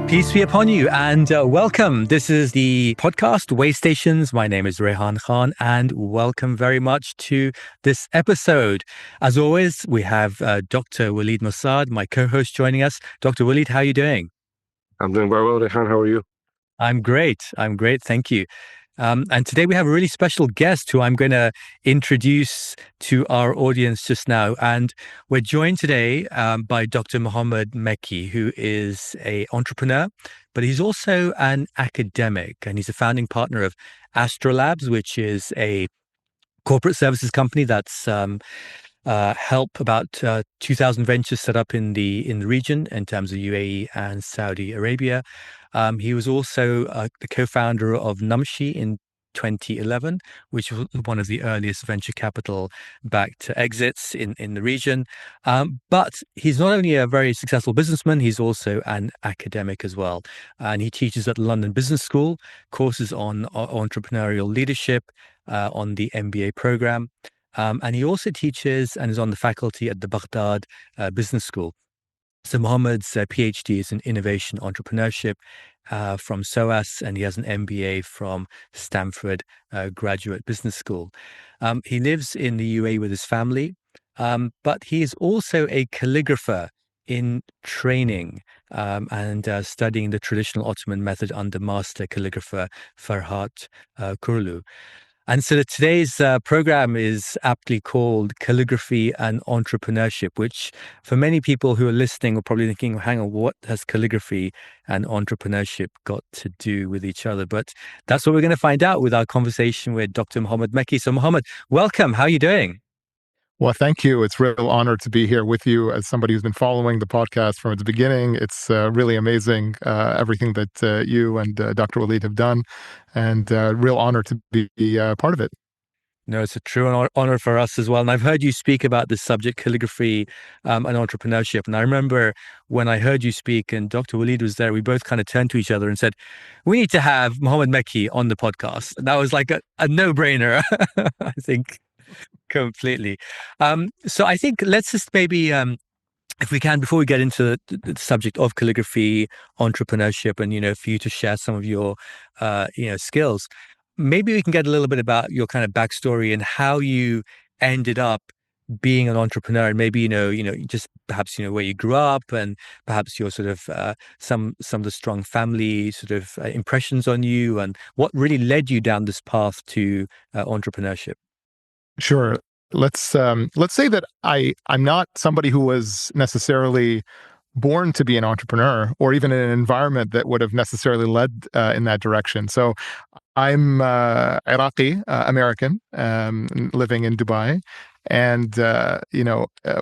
Peace be upon you and welcome. This is the podcast Way Stations. My name is Rehan Khan and welcome very much to this episode. As always, we have Dr. Waleed Mossad, my co-host, joining us. Dr. Waleed, how are you doing? I'm doing very well, Rehan. How are you? I'm great. Thank you. And today we have a really special guest who I'm going to introduce to our audience just now. And we're joined today by Dr. Muhammed Mekki, who is an entrepreneur, but he's also an academic. And he's a founding partner of AstroLabs, which is a corporate services company that's help about 2,000 ventures set up in the region in terms of UAE and Saudi Arabia. He was also the co-founder of Namshi in 2011, which was one of the earliest venture capital backed exits in the region. But he's not only a very successful businessman, he's also an academic as well. And he teaches at London Business School, courses on entrepreneurial leadership, on the MBA program. And he also teaches and is on the faculty at the Baghdad Business School. So Mohammed's PhD is in innovation entrepreneurship from SOAS, and he has an MBA from Stanford Graduate Business School. He lives in the UAE with his family, but he is also a calligrapher in training and studying the traditional Ottoman method under master calligrapher Ferhat Kurlu. And so today's program is aptly called Calligraphy and Entrepreneurship, which for many people who are listening are probably thinking, hang on, what has calligraphy and entrepreneurship got to do with each other? But that's what we're going to find out with our conversation with Dr. Muhammed Mekki. So Muhammad, welcome. How are you doing? Well, thank you. It's a real honor to be here with you as somebody who's been following the podcast from its beginning. It's really amazing, everything that you and Dr. Waleed have done, and real honor to be part of it. No, it's a true honor for us as well. And I've heard you speak about this subject, calligraphy and entrepreneurship. And I remember when I heard you speak and Dr. Waleed was there, we both kind of turned to each other and said, we need to have Muhammed Mekki on the podcast. And that was like a no-brainer, I think. Completely. So I think let's just maybe, if we can, before we get into the subject of calligraphy, entrepreneurship, and, for you to share some of your, skills, maybe we can get a little bit about your kind of backstory and how you ended up being an entrepreneur, and maybe, just perhaps, where you grew up and perhaps your sort of some of the strong family sort of impressions on you and what really led you down this path to entrepreneurship. Sure. Let's say that I'm not somebody who was necessarily born to be an entrepreneur or even in an environment that would have necessarily led in that direction. So I'm Iraqi American, living in Dubai. And,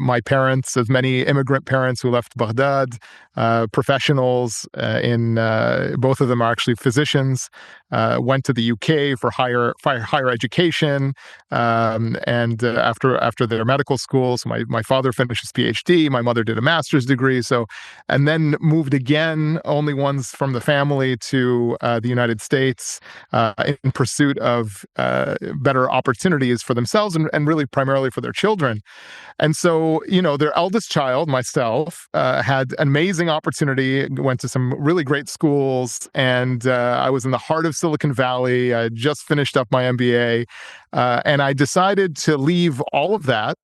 my parents, as many immigrant parents who left Baghdad, professionals both of them are actually physicians, went to the UK for higher education. And after their medical school, so my father finished his PhD, my mother did a master's degree. And then moved again, only ones from the family, to the United States in pursuit of better opportunities for themselves and really primarily for their children. And so, their eldest child, myself, had an amazing opportunity, went to some really great schools, and I was in the heart of Silicon Valley. I had just finished up my MBA, and I decided to leave all of that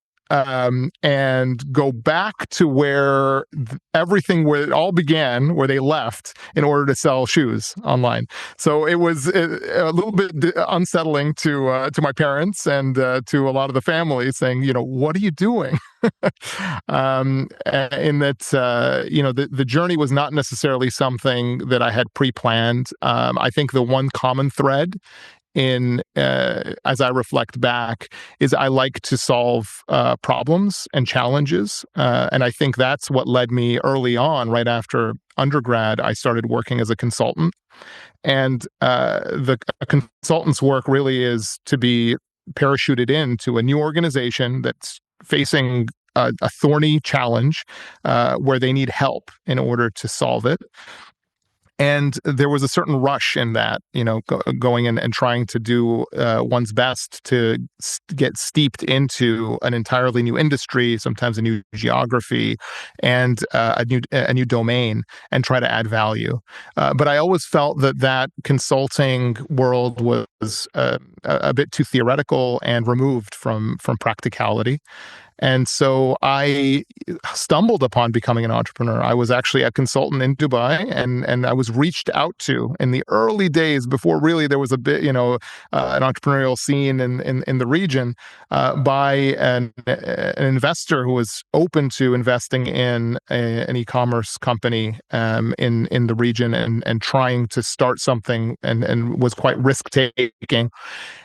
and go back to where where it all began, where they left, in order to sell shoes online. So it was a little bit unsettling to my parents and to a lot of the family, saying, what are you doing? In that, the journey was not necessarily something that I had pre-planned. I think the one common thread as I reflect back, is I like to solve problems and challenges. And I think that's what led me early on, right after undergrad, I started working as a consultant. And the consultant's work really is to be parachuted into a new organization that's facing a thorny challenge where they need help in order to solve it. And there was a certain rush in that, going in and trying to do one's best to get steeped into an entirely new industry, sometimes a new geography, and a new domain, and try to add value. But I always felt that consulting world was a bit too theoretical and removed from practicality. And so I stumbled upon becoming an entrepreneur. I was actually a consultant in Dubai, and I was reached out to in the early days before really there was a bit, an entrepreneurial scene in the region, by an investor who was open to investing in an e-commerce company in the region, and trying to start something, and was quite risk taking.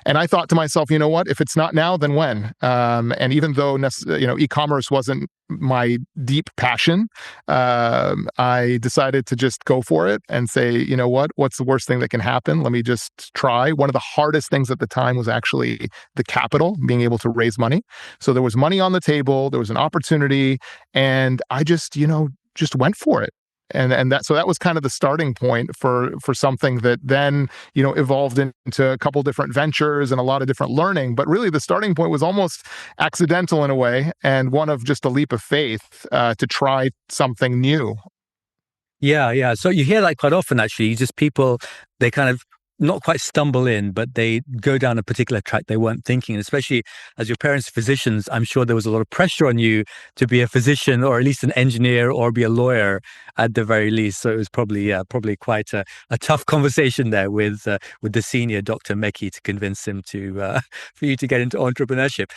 And I thought to myself, you know what? If it's not now, then when? And even though e-commerce wasn't my deep passion, I decided to just go for it and say, you know what? What's the worst thing that can happen? Let me just try. One of the hardest things at the time was actually the capital, being able to raise money. So there was money on the table, there was an opportunity, and I just went for it. And that was kind of the starting point for something that then evolved into a couple different ventures and a lot of different learning. But really, the starting point was almost accidental in a way, and one of just a leap of faith to try something new. Yeah. So you hear that quite often, actually. People, they kind of not quite stumble in, but they go down a particular track they weren't thinking. And especially as your parents are physicians, I'm sure there was a lot of pressure on you to be a physician, or at least an engineer, or be a lawyer at the very least. So it was probably quite a tough conversation there with the senior Dr. Mekki to convince him to for you to get into entrepreneurship.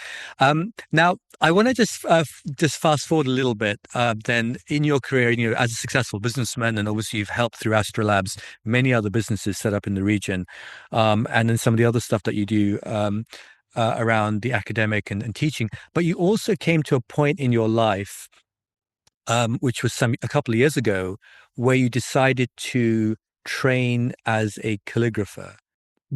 Now, I want to just fast forward a little bit. Then in your career, as a successful businessman, and obviously you've helped through AstroLabs many other businesses set up in the region. And then some of the other stuff that you do around the academic and teaching. But you also came to a point in your life, which was a couple of years ago, where you decided to train as a calligrapher.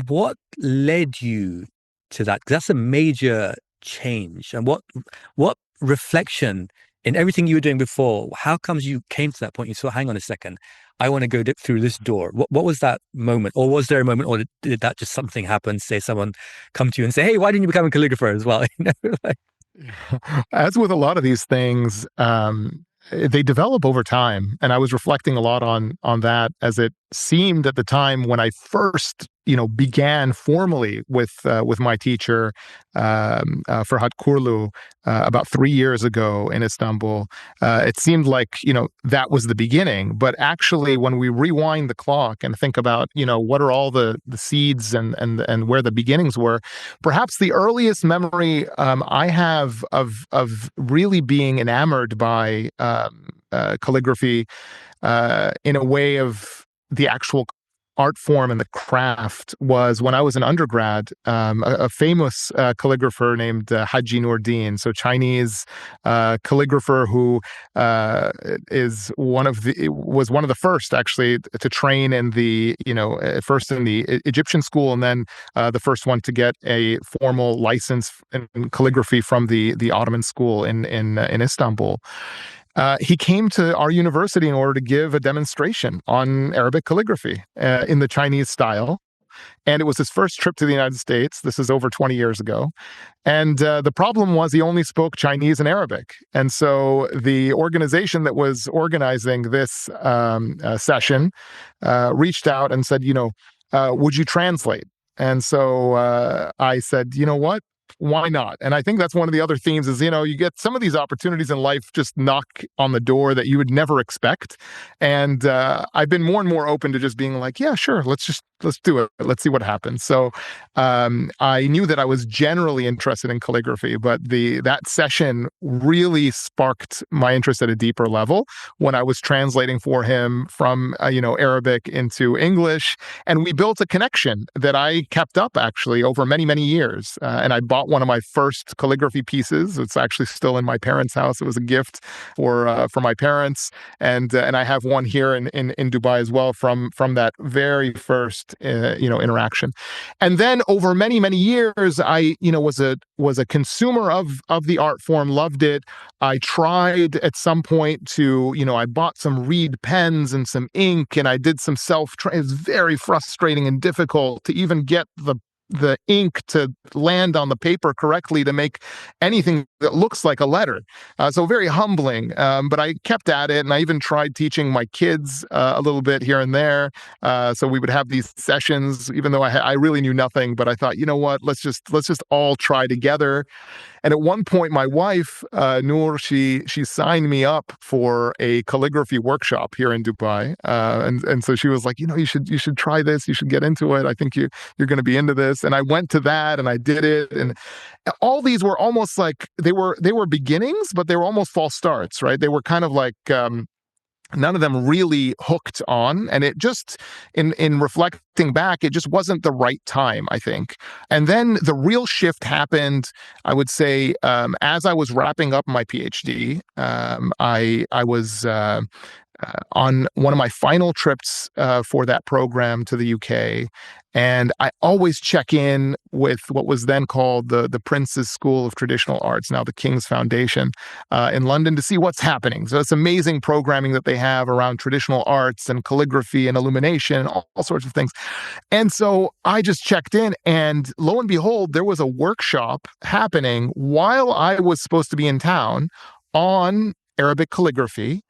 What led you to that? 'Cause that's a major change. And what reflection in everything you were doing before, how comes you came to that point? You thought, hang on a second, I want to go through this door. What was that moment? Or was there a moment, or did that just something happen? Say someone come to you and say, hey, why didn't you become a calligrapher as well? As with a lot of these things, they develop over time. And I was reflecting a lot on that, as it seemed at the time when I first began formally with my teacher, Farhad Kurlu, about 3 years ago in Istanbul. It seemed like that was the beginning, but actually, when we rewind the clock and think about what are all the seeds and where the beginnings were, perhaps the earliest memory I have of really being enamored by calligraphy in a way of the actual art form and the craft was when I was an undergrad. A famous calligrapher named Haji Noordin, so Chinese calligrapher who was one of the first actually to train in the first in the Egyptian school, and then the first one to get a formal license in calligraphy from the Ottoman school in Istanbul. He came to our university in order to give a demonstration on Arabic calligraphy in the Chinese style. And it was his first trip to the United States. This is over 20 years ago. And the problem was he only spoke Chinese and Arabic. And so the organization that was organizing this session reached out and said, would you translate? And so I said, you know what? Why not? And I think that's one of the other themes is, you get some of these opportunities in life just knock on the door that you would never expect. And I've been more and more open to just being like, yeah, sure, let's do it. Let's see what happens. So I knew that I was generally interested in calligraphy, but that session really sparked my interest at a deeper level when I was translating for him from Arabic into English, and we built a connection that I kept up actually over many, many years. And I bought bought one of my first calligraphy pieces. It's actually still in my parents' house. It was a gift for my parents, and I have one here in Dubai as well from that very first interaction. And then over many years, I was a consumer of the art form, loved it. I tried at some point to, I bought some reed pens and some ink, and I did some it was very frustrating and difficult to even get the ink to land on the paper correctly to make anything that looks like a letter. So very humbling. But I kept at it, and I even tried teaching my kids a little bit here and there. So we would have these sessions, even though I really knew nothing. But I thought, you know what? Let's just all try together. And at one point, my wife, Noor, she signed me up for a calligraphy workshop here in Dubai, and so she was like, you should try this. You should get into it. I think you're going to be into this. And I went to that, and I did it. And all these were almost like they were beginnings, but they were almost false starts, right? They were kind of like none of them really hooked on, and it just in reflecting back, it just wasn't the right time, I think. And then the real shift happened, I would say, as I was wrapping up my PhD. I was on one of my final trips for that program to the UK. And I always check in with what was then called the Prince's School of Traditional Arts, now the King's Foundation, in London, to see what's happening. So it's amazing programming that they have around traditional arts and calligraphy and illumination, all sorts of things. And so I just checked in, and lo and behold, there was a workshop happening while I was supposed to be in town on Arabic calligraphy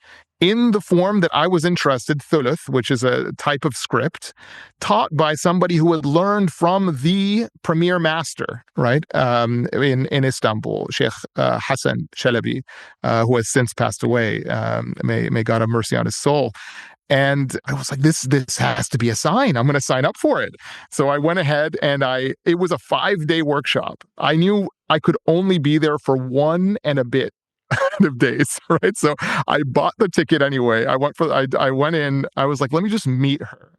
in the form that I was interested, thuluth, which is a type of script, taught by somebody who had learned from the premier master, right, in Istanbul, Sheikh Hassan Shalabi, who has since passed away. May God have mercy on his soul. And I was like, this has to be a sign. I'm going to sign up for it. So I went ahead, and it was a 5-day workshop. I knew I could only be there for one and a bit of days, right? So I bought the ticket anyway. I went in. I was like, let me just meet her.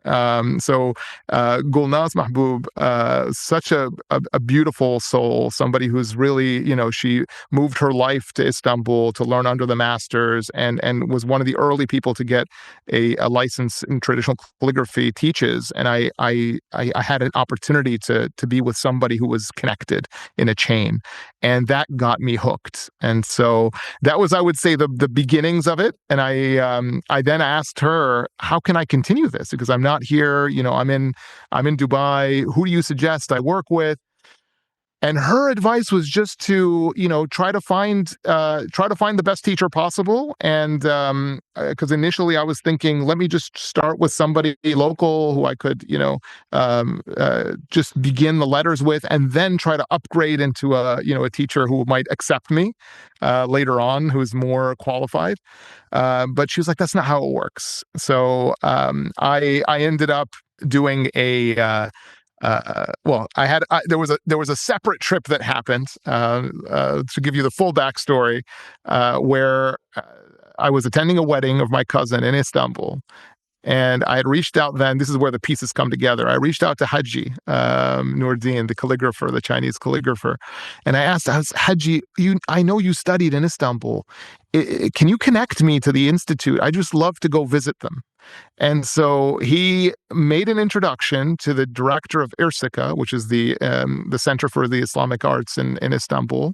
So Gulnaz Mahbub, such a beautiful soul, somebody who's really, she moved her life to Istanbul to learn under the masters, and was one of the early people to get a license in traditional calligraphy, teaches. And I had an opportunity to be with somebody who was connected in a chain, and that got me hooked. And so that was, I would say, the beginnings of it. And I then asked her, how can I continue this? Because I'm not here, I'm in Dubai. Who do you suggest I work with? And her advice was just to, try to find the best teacher possible. And because initially I was thinking, let me just start with somebody local who I could, just begin the letters with, and then try to upgrade into a teacher who might accept me later on, who's more qualified. But she was like, that's not how it works. So I ended up doing there was a separate trip that happened, to give you the full backstory, where I was attending a wedding of my cousin in Istanbul. And I had reached out then, this is where the pieces come together. I reached out to Haji Noordin, the calligrapher, the Chinese calligrapher. And I asked, Haji, I know you studied in Istanbul. Can you connect me to the institute? I just love to go visit them. And so he made an introduction to the director of Irsika, which is the Center for the Islamic Arts in Istanbul.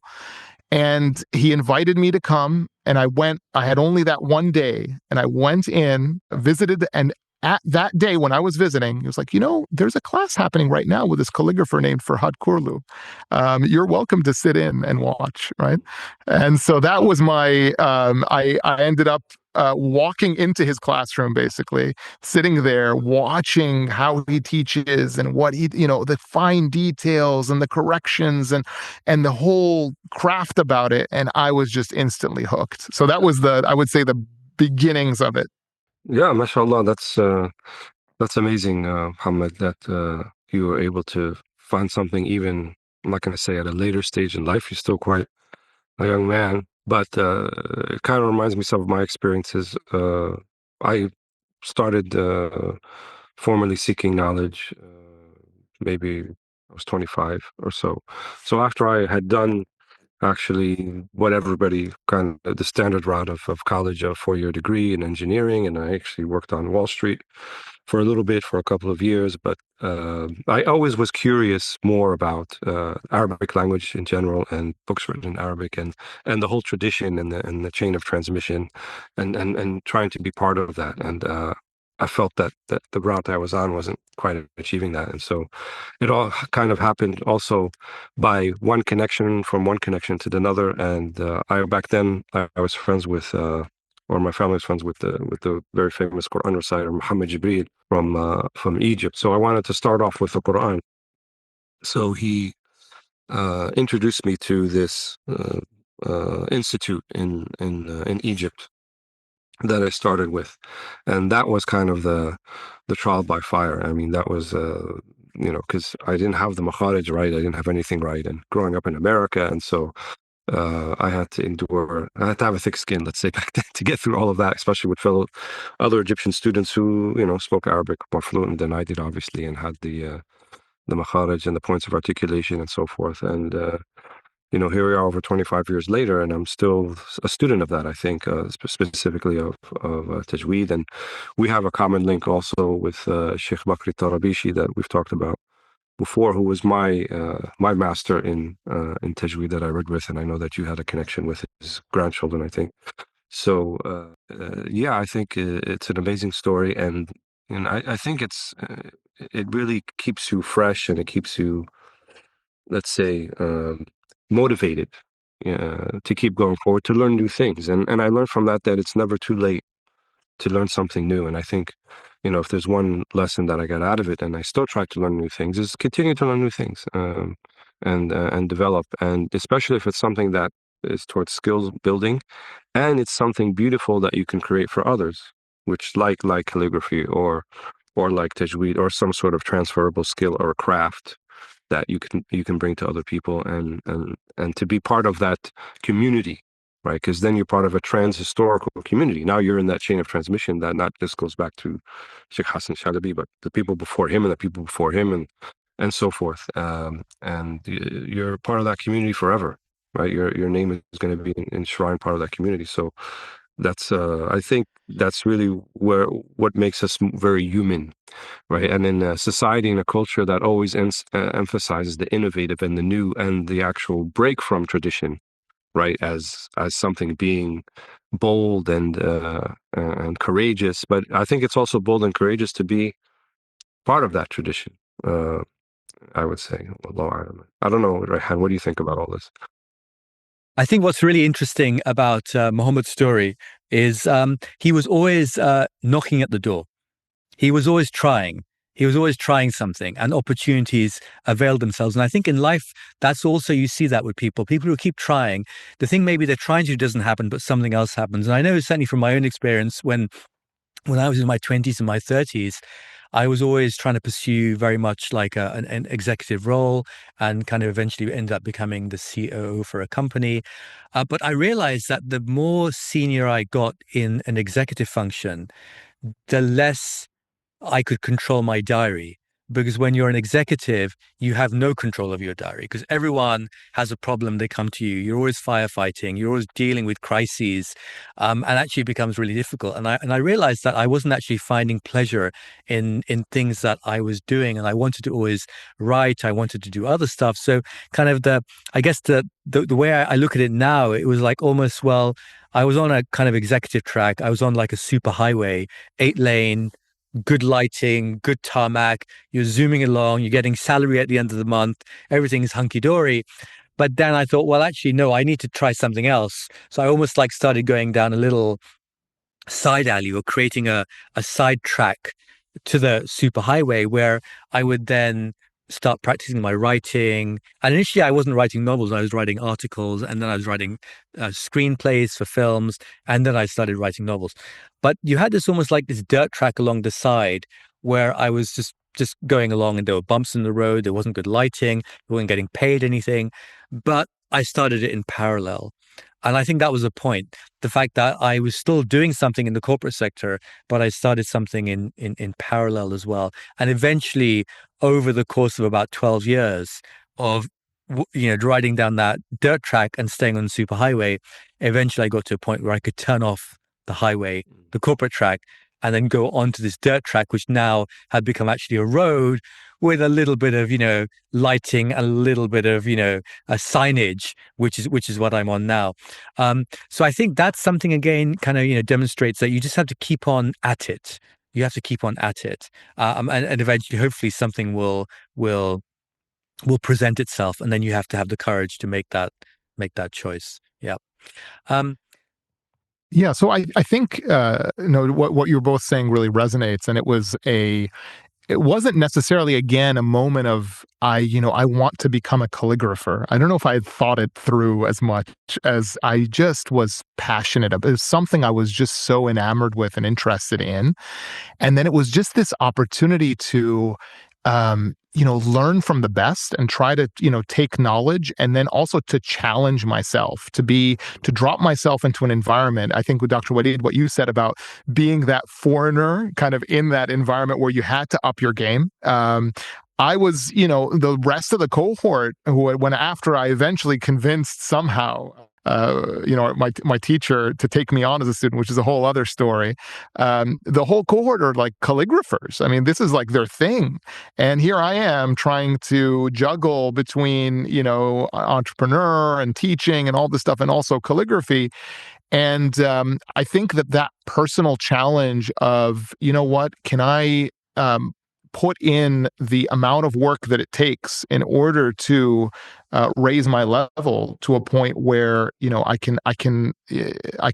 And he invited me to come, and I went. I had only that one day, and I went in, visited, and at that day when I was visiting, he was like, there's a class happening right now with this calligrapher named Farhad Kurlu. You're welcome to sit in and watch, right? And so that was my, I ended up walking into his classroom, basically, sitting there, watching how he teaches and what the fine details and the corrections and the whole craft about it. And I was just instantly hooked. So that was I would say, the beginnings of it. Yeah, mashallah, that's amazing, Muhammad, that you were able to find something, even, I'm not going to say at a later stage in life. You're still quite a young man, but it kind of reminds me some of my experiences. I started formally seeking knowledge maybe I was 25 or so. So after I had done actually what everybody kind of the standard route of college, a 4-year degree in engineering, and I actually worked on Wall Street for a little bit, for a couple of years. But I always was curious more about Arabic language in general, and books written in Arabic, and the whole tradition and the chain of transmission, and trying to be part of that. And I felt that the route I was on wasn't quite achieving that, and so it all kind of happened also by one connection from one connection to another. And I back then I was friends with. Or my family was friends with the very famous Quran reciter Muhammad Jibril from Egypt. So I wanted to start off with the Quran. So he introduced me to this institute in Egypt that I started with, and that was kind of the trial by fire. I mean, that was because I didn't have the makharij right, I didn't have anything right, and growing up in America, and so I had to endure. I had to have a thick skin, let's say, back then, to get through all of that, especially with fellow other Egyptian students who spoke Arabic more fluent than I did, obviously, and had the makharij and the points of articulation and so forth. And here we are over 25 years later, and I'm still a student of that, I think, specifically of Tajweed. And we have a common link also with Sheikh Bakri Tarabishi that we've talked about before, who was my master in Tajweed that I read with, and I know that you had a connection with his grandchildren, I think. So yeah, I think it's an amazing story, and I think it really keeps you fresh, and it keeps you, let's say, motivated to keep going forward, to learn new things. And I learned from that it's never too late to learn something new. And I think, if there's one lesson that I got out of it, and I still try to learn new things, is continue to learn new things, and develop. And especially if it's something that is towards skills building, and it's something beautiful that you can create for others, which like calligraphy or like tajweed, or some sort of transferable skill or craft that you can bring to other people, and to be part of that community, right? Because then you're part of a trans-historical community. Now you're in that chain of transmission that not just goes back to Sheikh Hassan Shalabi, but the people before him and the people before him, and so forth. And you're part of that community forever, right? Your name is going to be enshrined part of that community. So that's I think that's really what makes us very human, right? And in a society and a culture that always emphasizes the innovative and the new and the actual break from tradition, right? As something being bold and courageous. But I think it's also bold and courageous to be part of that tradition. I would say, Wallahu a'lam. I don't know, Rayhan, what do you think about all this? I think what's really interesting about Muhammad's story is he was always knocking at the door. He was always trying. He was always trying something, and opportunities availed themselves. And I think in life, that's also, you see that with people who keep trying. The thing maybe they're trying to do doesn't happen, but something else happens. And I know certainly from my own experience, when I was in my 20s and my 30s, I was always trying to pursue very much like an executive role, and kind of eventually ended up becoming the COO for a company. But I realized that the more senior I got in an executive function, the less I could control my diary. Because when you're an executive, you have no control of your diary, because everyone has a problem, they come to you. You're always firefighting, you're always dealing with crises, and actually it becomes really difficult. And I realized that I wasn't actually finding pleasure in things that I was doing, and I wanted to always write. I wanted to do other stuff. So kind of I guess the way I look at it now, it was like almost, well, I was on a kind of executive track. I was on like a super highway, 8-lane, good lighting, good tarmac. You're zooming along, you're getting salary at the end of the month, everything's hunky dory. But then I thought, well, actually, no, I need to try something else. So I almost like started going down a little side alley, or creating a side track to the superhighway, where I would then start practicing my writing. And initially, I wasn't writing novels; I was writing articles, and then I was writing screenplays for films, and then I started writing novels. But you had this almost like this dirt track along the side, where I was just going along, and there were bumps in the road. There wasn't good lighting. We weren't getting paid anything, but I started it in parallel. And I think that was the point. The fact that I was still doing something in the corporate sector, but I started something in parallel as well. And eventually, over the course of about 12 years of riding down that dirt track and staying on the superhighway, eventually I got to a point where I could turn off the highway, the corporate track, and then go onto this dirt track, which now had become actually a road with a little bit of, lighting, a little bit of, a signage, which is what I'm on now. So I think that's something, again, kind of, demonstrates that you just have to keep on at it. You have to keep on at it. And eventually, hopefully something will present itself. And then you have to have the courage to make that choice. Yeah. Yeah, so I think what you're both saying really resonates, and it wasn't necessarily, again, a moment of I want to become a calligrapher. I don't know if I had thought it through as much as I just was passionate about. It was something I was just so enamored with and interested in, and then it was just this opportunity to learn from the best and try to, take knowledge, and then also to challenge myself, to drop myself into an environment. I think with Dr. Wadid, what you said about being that foreigner kind of in that environment where you had to up your game. I was, the rest of the cohort when after I eventually convinced somehow, my teacher to take me on as a student, which is a whole other story. The whole cohort are like calligraphers. I mean, this is like their thing. And here I am trying to juggle between, entrepreneur and teaching and all this stuff, and also calligraphy. And I think that personal challenge of, what can I put in the amount of work that it takes in order to raise my level to a point where I can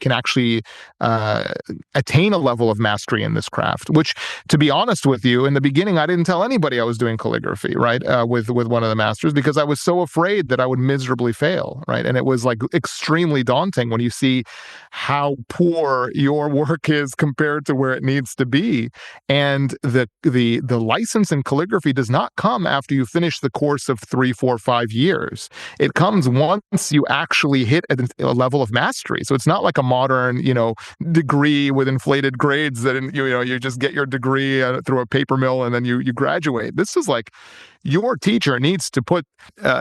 actually attain a level of mastery in this craft. Which, to be honest with you, in the beginning, I didn't tell anybody I was doing calligraphy, right? With one of the masters, because I was so afraid that I would miserably fail, right? And it was like extremely daunting when you see how poor your work is compared to where it needs to be. And the license in calligraphy does not come after you finish the course of 3, 4, 5 years. It comes once you actually hit a level of mastery. So it's not like a modern, degree with inflated grades that you just get your degree through a paper mill and then you graduate. This is like your teacher needs to put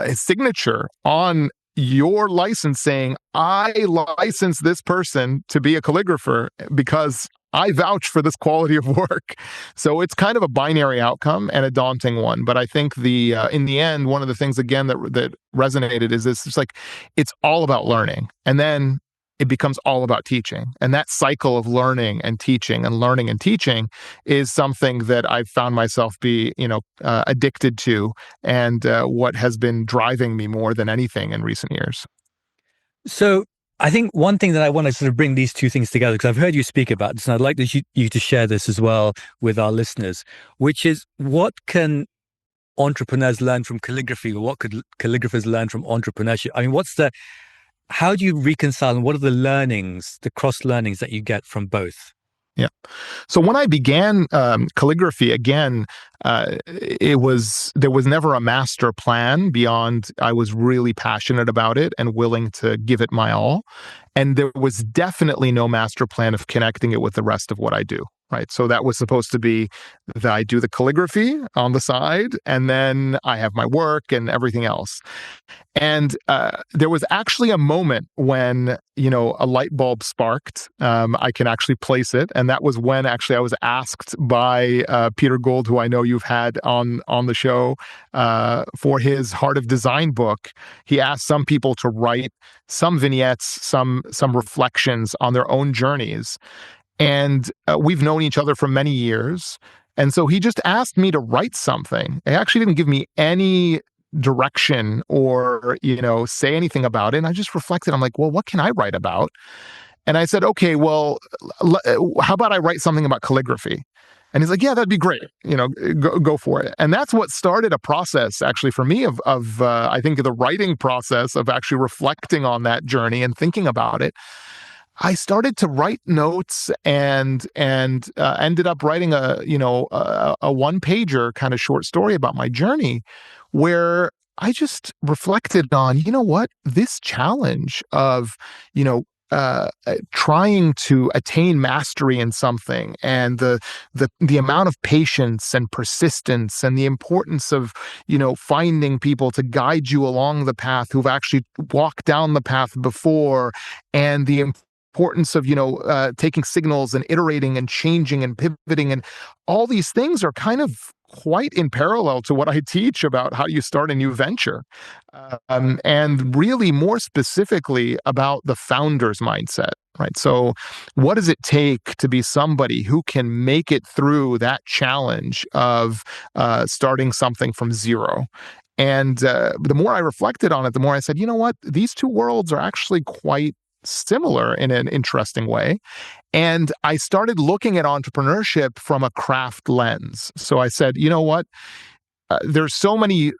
his signature on your license saying, I license this person to be a calligrapher because I vouch for this quality of work. So it's kind of a binary outcome and a daunting one. But I think in the end, one of the things, again, that resonated is this: it's like, it's all about learning. And then it becomes all about teaching. And that cycle of learning and teaching is something that I've found myself be, addicted to, and what has been driving me more than anything in recent years. So I think one thing that I want to sort of bring these two things together, because I've heard you speak about this, and I'd like you to share this as well with our listeners, which is, what can entrepreneurs learn from calligraphy, or what could calligraphers learn from entrepreneurship? I mean, how do you reconcile, and what are the learnings, the cross learnings that you get from both? Yeah. So when I began calligraphy, again, there was never a master plan beyond I was really passionate about it and willing to give it my all. And there was definitely no master plan of connecting it with the rest of what I do. Right. So that was supposed to be that I do the calligraphy on the side, and then I have my work and everything else. And there was actually a moment when, a light bulb sparked. I can actually place it. And that was when actually I was asked by Peter Gould, who I know you've had on the show, for his Heart of Design book. He asked some people to write some vignettes, some reflections on their own journeys. And we've known each other for many years. And so he just asked me to write something. He actually didn't give me any direction or, say anything about it. And I just reflected. I'm like, well, what can I write about? And I said, okay, well, how about I write something about calligraphy? And he's like, yeah, that'd be great. Go for it. And that's what started a process actually for me of I think the writing process of actually reflecting on that journey and thinking about it. I started to write notes and ended up writing a one-pager kind of short story about my journey, where I just reflected on, you know what, this challenge of, you know, trying to attain mastery in something, and the amount of patience and persistence, and the importance of, you know, finding people to guide you along the path who've actually walked down the path before, and the importance of, you know, taking signals and iterating and changing and pivoting, and all these things are kind of quite in parallel to what I teach about how you start a new venture. And really more specifically about the founder's mindset, right? So, what does it take to be somebody who can make it through that challenge of starting something from zero? And the more I reflected on it, the more I said, you know what? These two worlds are actually quite similar in an interesting way. And I started looking at entrepreneurship from a craft lens. So I said, you know what? There's so many,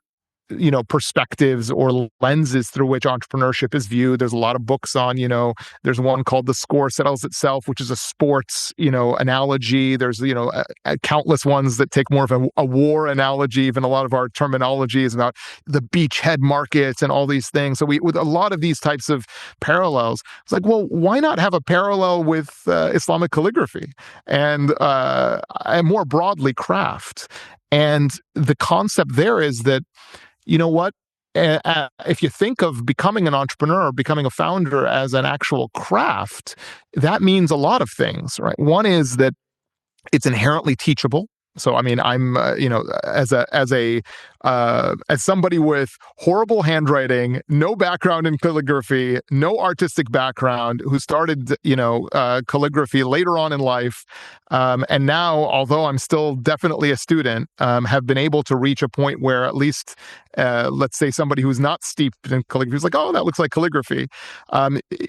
you know, perspectives or lenses through which entrepreneurship is viewed. There's a lot of books on, you know, there's one called The Score Settles Itself, which is a sports, you know, analogy. There's, you know, countless ones that take more of a war analogy. Even a lot of our terminology is about the beachhead markets and all these things. So with a lot of these types of parallels, it's like, well, why not have a parallel with Islamic calligraphy and more broadly craft? And the concept there is that, you know what? If you think of becoming an entrepreneur, becoming a founder as an actual craft, that means a lot of things, right? One is that it's inherently teachable. So, I mean, I'm, you know, as somebody with horrible handwriting, no background in calligraphy, no artistic background, who started, you know, calligraphy later on in life, and now, although I'm still definitely a student, have been able to reach a point where at least, let's say, somebody who's not steeped in calligraphy is like, oh, that looks like calligraphy.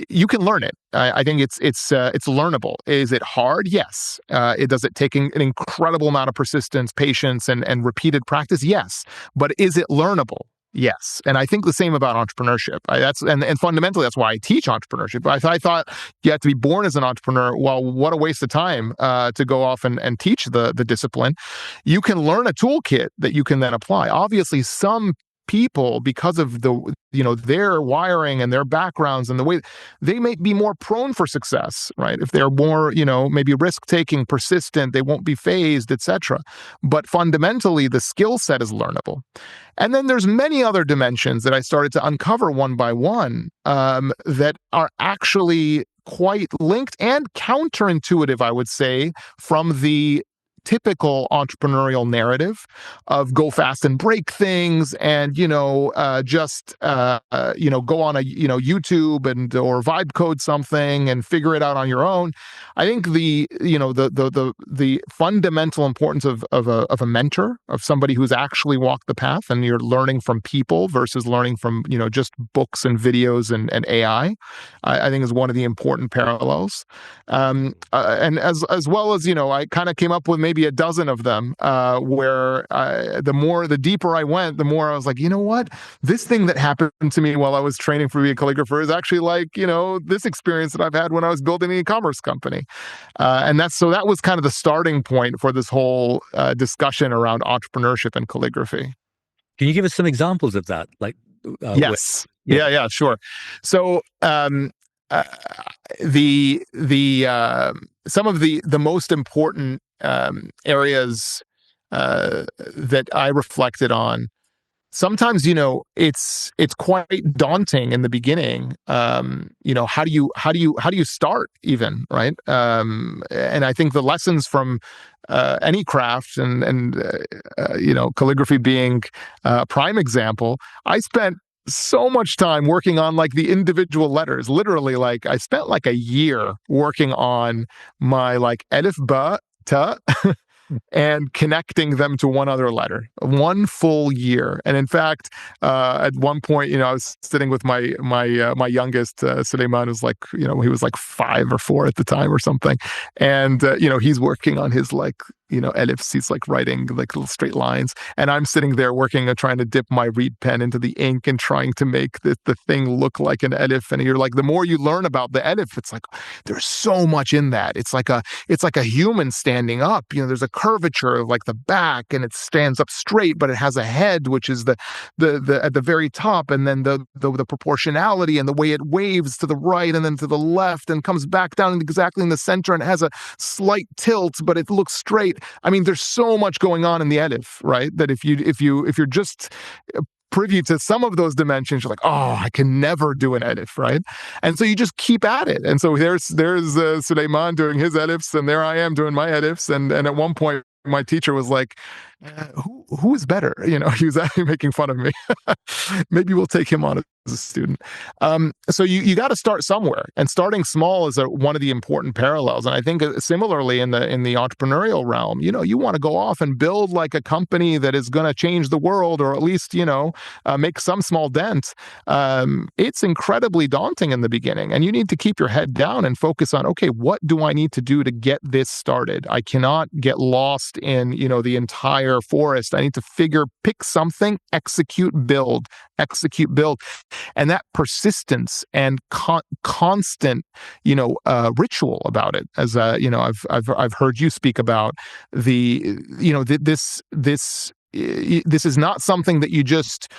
You can learn it. I think it's learnable. Is it hard? Yes. Does it take an incredible amount of persistence, patience, and repeated practice? Yes. But is it learnable? Yes. And I think the same about entrepreneurship. And fundamentally, that's why I teach entrepreneurship. I thought you had to be born as an entrepreneur. Well, what a waste of time to go off and teach the discipline. You can learn a toolkit that you can then apply. Obviously, some people, because of the, you know, their wiring and their backgrounds and the way, they may be more prone for success, right? If they're more, you know, maybe risk-taking, persistent, they won't be phased, etc. But fundamentally, the skill set is learnable. And then there's many other dimensions that I started to uncover one by one, that are actually quite linked and counterintuitive, I would say, from the typical entrepreneurial narrative of go fast and break things, and, you know, you know, go on a, you know, YouTube or vibe code something and figure it out on your own. I think the, you know, the fundamental importance of a mentor, of somebody who's actually walked the path, and you're learning from people versus learning from, you know, just books and videos and AI, I think is one of the important parallels. And as well as, you know, I kind of came up with maybe a dozen of them, where the deeper I went, the more I was like, you know what, this thing that happened to me while I was training for being a calligrapher is actually like, you know, this experience that I've had when I was building an e-commerce company. And that was kind of the starting point for this whole discussion around entrepreneurship and calligraphy. Can you give us some examples of that? Like, yes. Yeah, sure. So, some of the most important areas that I reflected on. Sometimes, you know, it's quite daunting in the beginning. You know, how do you start even, right? And I think the lessons from any craft, and you know, calligraphy being a prime example, I spent so much time working on like the individual letters. Literally, like I spent like a year working on my like alif, ba, ta, and connecting them to one other letter, one full year. And in fact, at one point, you know, I was sitting with my youngest, Suleiman, who's like, you know, he was like 5 or 4 at the time or something. And, you know, he's working on his like ellipses. He's like writing like little straight lines, and I'm sitting there working and trying to dip my reed pen into the ink and trying to make the thing look like an elif. And you're like, the more you learn about the elif, it's like there's so much in that. It's like a human standing up. There's a curvature of like the back, and it stands up straight, but it has a head, which is the at the very top, and then the proportionality and the way it waves to the right and then to the left and comes back down exactly in the center, and it has a slight tilt, but it looks straight. I mean, there's so much going on in the elif, right? That if you're just privy to some of those dimensions, you're like, oh, I can never do an elif, right? And so you just keep at it. And so there's Suleiman doing his elifs, and there I am doing my elifs. And at one point, my teacher was like, who is better? He was actually making fun of me. Maybe we'll take him on as a student. So you got to start somewhere, and starting small is one of the important parallels. And I think similarly in the entrepreneurial realm, you want to go off and build like a company that is going to change the world, or at least make some small dent. It's incredibly daunting in the beginning, and you need to keep your head down and focus on, okay, what do I need to do to get this started? I cannot get lost in the entire forest. I need to pick something, execute, build. And that persistence and constant, ritual about it. As I've heard you speak about this is not something that you just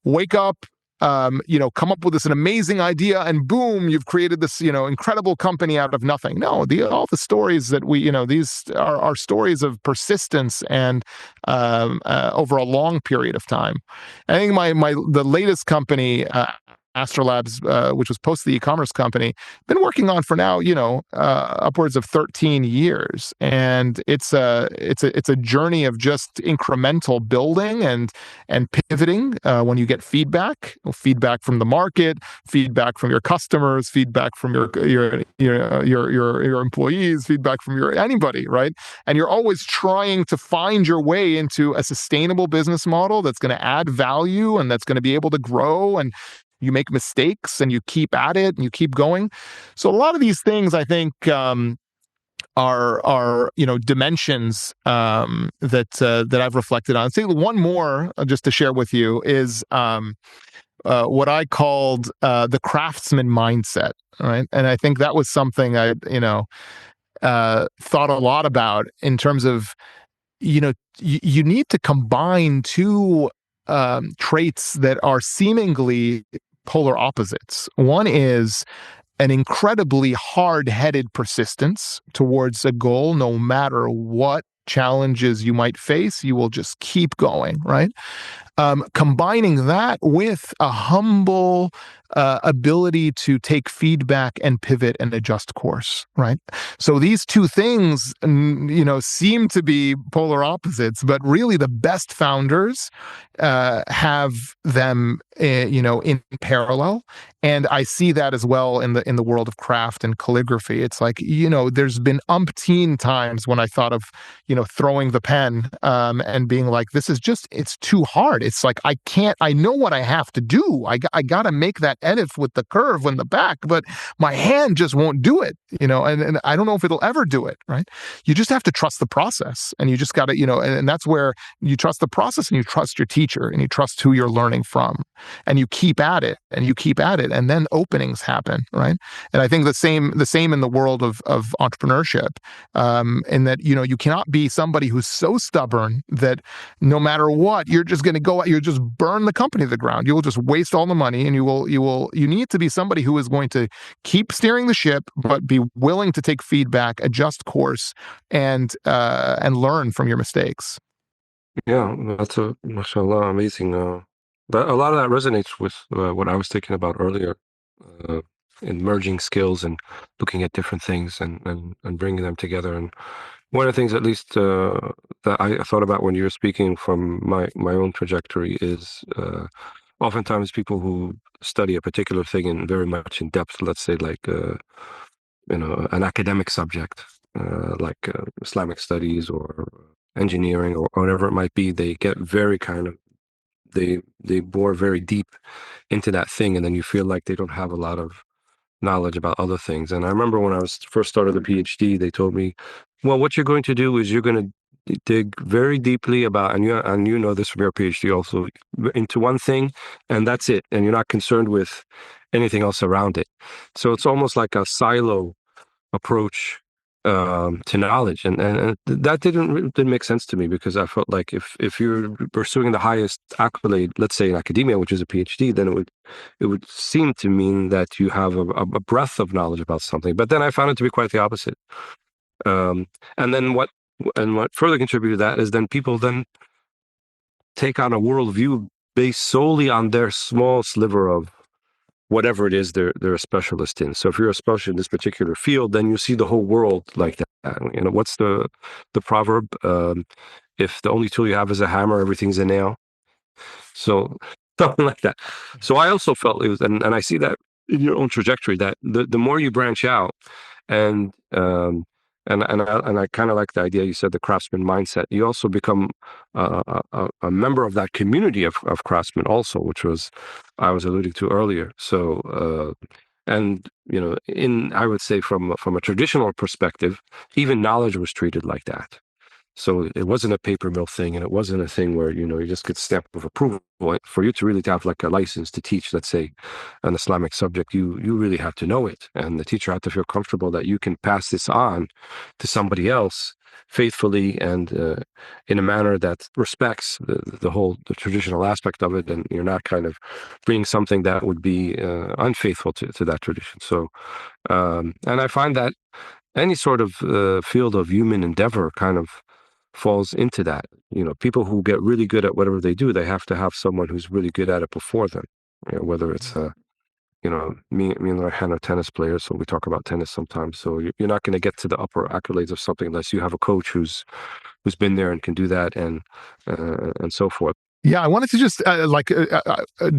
wake up, come up with an amazing idea, and boom, you've created this, incredible company out of nothing. No, all the stories that these are stories of persistence and over a long period of time. I think the latest company, AstroLabs, which was post the e-commerce company, been working on for now, upwards of 13 years, and it's a journey of just incremental building and pivoting when you get feedback from the market, feedback from your customers, feedback from your employees, feedback from anybody, right? And you're always trying to find your way into a sustainable business model that's going to add value and that's going to be able to grow, and you make mistakes and you keep at it and you keep going. So a lot of these things, I think, are dimensions that I've reflected on. I'd say one more just to share with you is what I called the craftsman mindset. Right, and I think that was something I thought a lot about in terms of you need to combine two traits that are seemingly polar opposites. One is an incredibly hard-headed persistence towards a goal, no matter what challenges you might face, you will just keep going, right? Combining that with a humble ability to take feedback and pivot and adjust course, right? So these two things, seem to be polar opposites, but really the best founders have them, in parallel. And I see that as well in the world of craft and calligraphy. It's like, there's been umpteen times when I thought of, throwing the pen and being like, it's too hard. It's like, I know what I have to do. I got to make that edit with the curve in the back, but my hand just won't do it, and I don't know if it'll ever do it, right? You just have to trust the process, and you just got to, and that's where you trust the process, and you trust your teacher, and you trust who you're learning from, and you keep at it, and then openings happen, right? And I think the same in the world of entrepreneurship, in that, you cannot be somebody who's so stubborn that no matter what, you're just going to go out, you just burn the company to the ground. You will just waste all the money, and you need to be somebody who is going to keep steering the ship, but be willing to take feedback, adjust course, and learn from your mistakes. Yeah, that's mashallah, amazing. But a lot of that resonates with what I was thinking about earlier, in merging skills and looking at different things and bringing them together. And one of the things, at least, that I thought about when you were speaking from my own trajectory is oftentimes people who study a particular thing in very much in depth, let's say like an academic subject, like Islamic studies or engineering or whatever it might be, they get very they bore very deep into that thing, and then you feel like they don't have a lot of knowledge about other things. And I remember when I was first started the PhD, they told me, well, what you're going to do is you're going to dig very deeply about, and you know this from your PhD also, into one thing, and that's it, and you're not concerned with anything else around it. So it's almost like a silo approach to knowledge, and that didn't make sense to me, because I felt like if you're pursuing the highest accolade, let's say in academia, which is a PhD, then it would seem to mean that you have a breadth of knowledge about something. But then I found it to be quite the opposite. Um, and then what further contributed to that is then people then take on a worldview based solely on their small sliver of whatever it is they're a specialist in. So if you're a specialist in this particular field, then you see the whole world like that. You know, what's the proverb? If the only tool you have is a hammer, everything's a nail. So something like that. So I also felt it was, and I see that in your own trajectory, that the more you branch out, and I kind of like the idea you said, the craftsman mindset. You also become a member of that community of craftsmen also, which was I was alluding to earlier. So and you know, I would say from a traditional perspective, even knowledge was treated like that. So it wasn't a paper mill thing, and it wasn't a thing where, you know, you just get stamp of approval. For you to really have like a license to teach, let's say, an Islamic subject, you really have to know it, and the teacher had to feel comfortable that you can pass this on to somebody else faithfully and in a manner that respects the traditional aspect of it, and you're not kind of bringing something that would be unfaithful to that tradition. So, and I find that any sort of field of human endeavor kind of falls into that. You know, people who get really good at whatever they do, they have to have someone who's really good at it before them. You know, whether it's you know, me and Rayhan are tennis players, so we talk about tennis sometimes. So you're not going to get to the upper accolades of something unless you have a coach who's been there and can do that, and so forth. Yeah, I wanted to just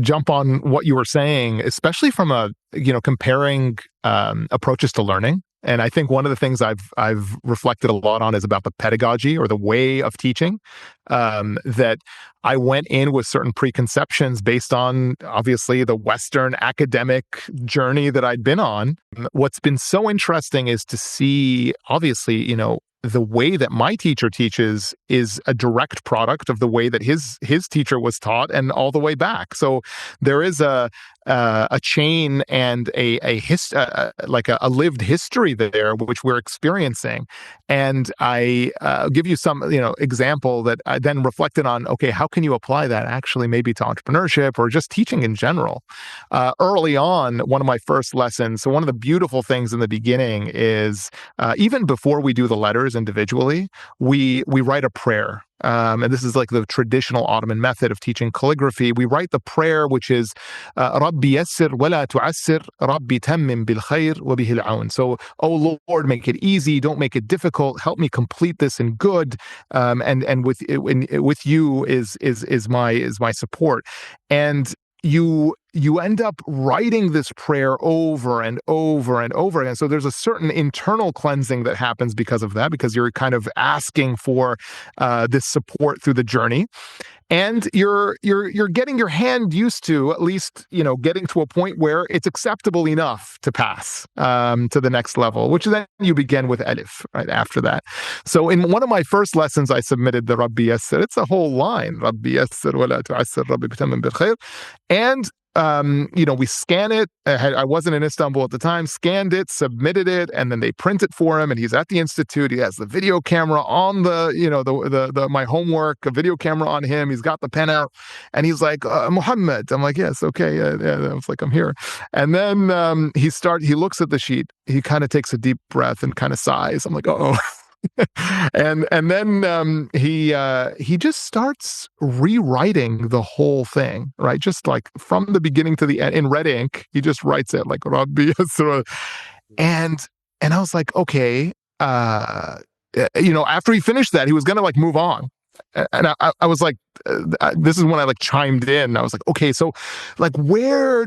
jump on what you were saying, especially from comparing approaches to learning. And I think one of the things I've reflected a lot on is about the pedagogy, or the way of teaching, that I went in with certain preconceptions based on, obviously, the Western academic journey that I'd been on. What's been so interesting is to see, obviously, you know, the way that my teacher teaches is a direct product of the way that his teacher was taught, and all the way back. So there is a chain and a lived history there, which we're experiencing. And I give you some example that I then reflected on. Okay, how can you apply that actually maybe to entrepreneurship or just teaching in general? Early on, one of my first lessons. So one of the beautiful things in the beginning is even before we do the letters individually, we write a prayer. And this is like the traditional Ottoman method of teaching calligraphy. We write the prayer, which is Rabbi yassir wa la tu'assir, Rabbi tammim bil khair wa bihil aun. So, oh Lord, make it easy, don't make it difficult. Help me complete this in good. And with you is my support. And you end up writing this prayer over and over and over again. So there's a certain internal cleansing that happens because of that, because you're kind of asking for this support through the journey. And you're getting your hand used to, at least, getting to a point where it's acceptable enough to pass to the next level, which then you begin with Alif right after that. So in one of my first lessons, I submitted the Rabbi Yassir. It's a whole line, Rabbi Yassir wa la tu'assir, Rabbi bitammim bil khair. And we scan it. I wasn't in Istanbul at the time, scanned it, submitted it, and then they print it for him. And he's at the institute. He has the video camera on my homework, a video camera on him. He's got the pen out, and he's like, Muhammad. I'm like, yes, okay. Yeah. I was like, I'm here. And then he looks at the sheet. He kind of takes a deep breath and kind of sighs. I'm like, uh-oh. and then he just starts rewriting the whole thing, right? Just like from the beginning to the end in red ink. He just writes it like Rabbi Yasra. And I was like, okay, after he finished that, he was gonna like move on. And I was like, this is when I like chimed in. I was like, okay, so like, where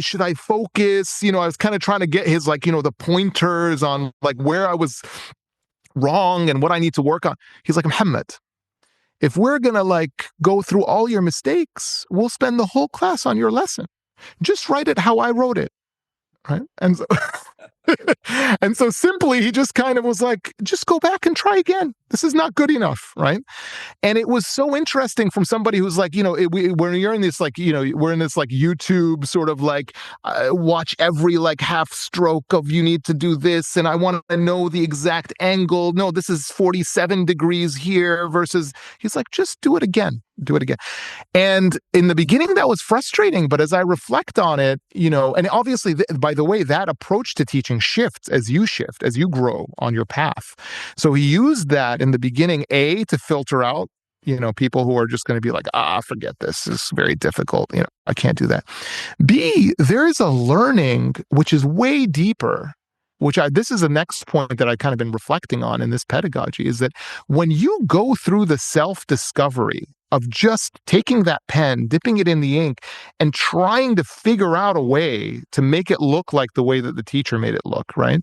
should I focus? I was kind of trying to get his the pointers on like where I was wrong and what I need to work on. He's like, Muhammad, if we're gonna like go through all your mistakes, we'll spend the whole class on your lesson. Just write it how I wrote it, right? And so And so simply, he just kind of was like, just go back and try again. This is not good enough, right? And it was so interesting from somebody who's like, when you're in this, like, we're in this like YouTube sort of like, watch every like half stroke of you need to do this. And I want to know the exact angle. No, this is 47 degrees here versus he's like, just do it again. Do it again. And in the beginning, that was frustrating. But as I reflect on it, and obviously, by the way, that approach to teaching shifts as you grow on your path. So he used that in the beginning, A, to filter out, people who are just going to be like, forget this. This is very difficult. I can't do that. B, there is a learning which is way deeper, this is the next point that I've kind of been reflecting on in this pedagogy, is that when you go through the self-discovery of just taking that pen, dipping it in the ink, and trying to figure out a way to make it look like the way that the teacher made it look, right?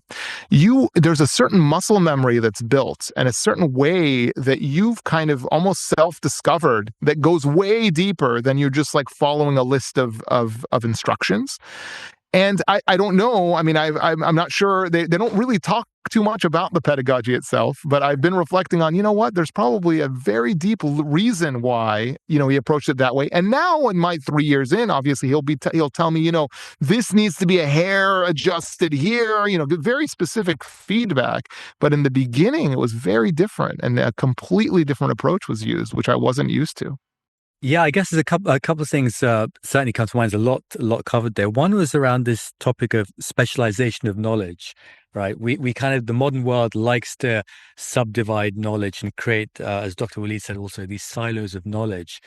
There's a certain muscle memory that's built and a certain way that you've kind of almost self-discovered that goes way deeper than you're just like following a list of instructions. And I don't know. I mean, I'm not sure. They don't really talk too much about the pedagogy itself, but I've been reflecting on, what? There's probably a very deep reason why, he approached it that way. And now in my 3 years in, obviously he'll tell me, this needs to be a hair adjusted here, very specific feedback. But in the beginning, it was very different and a completely different approach was used, which I wasn't used to. Yeah, I guess there's a couple of things certainly come to mind. There's a lot covered there. One was around this topic of specialization of knowledge, right? We kind of, the modern world likes to subdivide knowledge and create, as Dr. Walid said, also these silos of knowledge.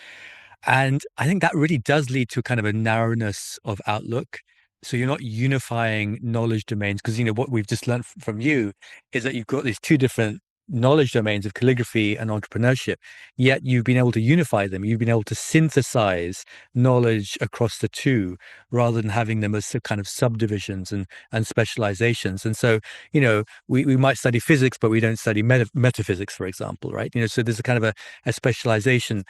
And I think that really does lead to kind of a narrowness of outlook. So you're not unifying knowledge domains because, what we've just learned from you is that you've got these two different knowledge domains of calligraphy and entrepreneurship, yet you've been able to unify them. You've been able to synthesize knowledge across the two rather than having them as kind of subdivisions and specializations. And so, we might study physics, but we don't study metaphysics, for example, right? So there's a kind of a specialization.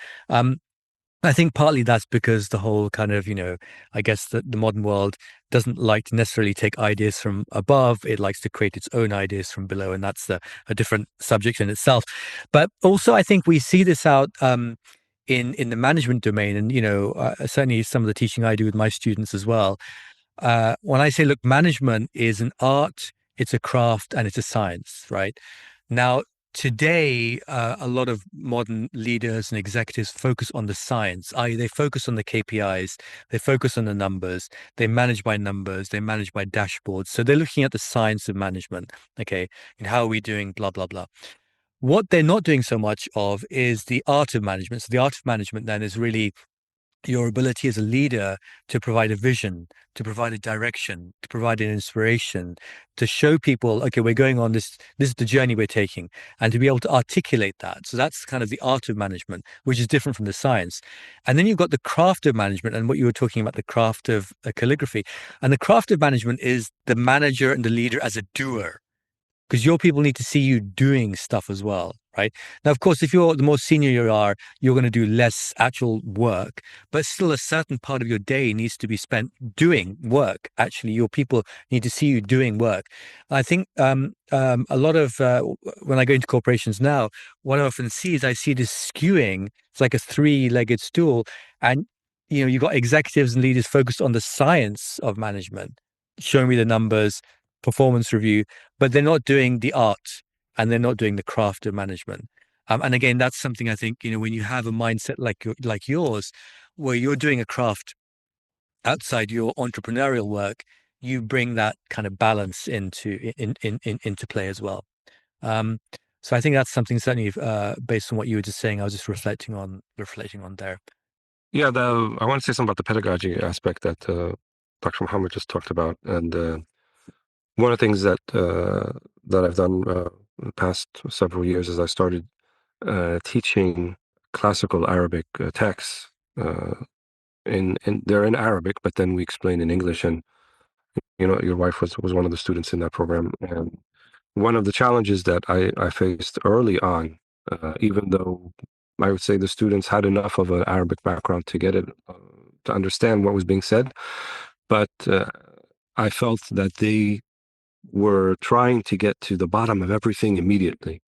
I think partly that's because the whole kind of, I guess the modern world doesn't like to necessarily take ideas from above. It likes to create its own ideas from below. And that's a different subject in itself. But also, I think we see this out in the management domain. And, certainly some of the teaching I do with my students as well. When I say, look, management is an art, it's a craft, and it's a science, right? Now, today, a lot of modern leaders and executives focus on the science, i.e. they focus on the KPIs, they focus on the numbers, they manage by numbers, they manage by dashboards. So they're looking at the science of management, okay, and how are we doing, blah, blah, blah. What they're not doing so much of is the art of management. So the art of management then is really your ability as a leader to provide a vision, to provide a direction, to provide an inspiration, to show people, okay, we're going on this is the journey we're taking, and to be able to articulate that. So that's kind of the art of management, which is different from the science. And then you've got the craft of management, and what you were talking about, the craft of calligraphy. And the craft of management is the manager and the leader as a doer, because your people need to see you doing stuff as well, right? Now, of course, if you're the more senior you are, you're going to do less actual work, but still a certain part of your day needs to be spent doing work. Actually, your people need to see you doing work. I think a lot of, when I go into corporations now, what I often see is I see this skewing. It's like a three-legged stool. And, you've got executives and leaders focused on the science of management, showing me the numbers, performance review, but they're not doing the art and they're not doing the craft of management. And again, that's something I think, when you have a mindset like yours, where you're doing a craft outside your entrepreneurial work, you bring that kind of balance into play as well. So I think that's something certainly based on what you were just saying, I was just reflecting on there. Yeah, I want to say something about the pedagogy aspect that Dr. Muhammad just talked about. And one of the things that I've done the past several years is I started teaching classical Arabic texts. In they're in Arabic, but then we explain in English. And your wife was one of the students in that program. And one of the challenges that I faced early on, even though I would say the students had enough of an Arabic background to get it, to understand what was being said, but I felt that they were trying to get to the bottom of everything immediately.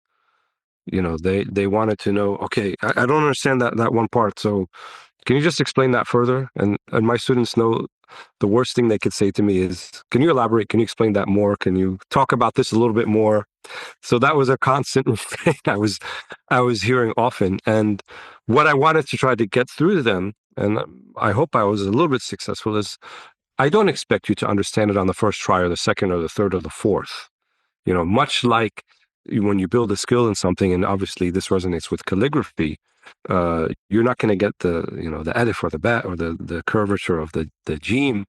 They wanted to know, okay, I don't understand that one part. So can you just explain that further? And my students know the worst thing they could say to me is, can you elaborate? Can you explain that more? Can you talk about this a little bit more? So that was a constant refrain I was hearing often. And what I wanted to try to get through to them, and I hope I was a little bit successful, is I don't expect you to understand it on the first try or the second or the third or the fourth. Much like when you build a skill in something, and obviously this resonates with calligraphy, you're not going to get the edif or the bat or the curvature of the gene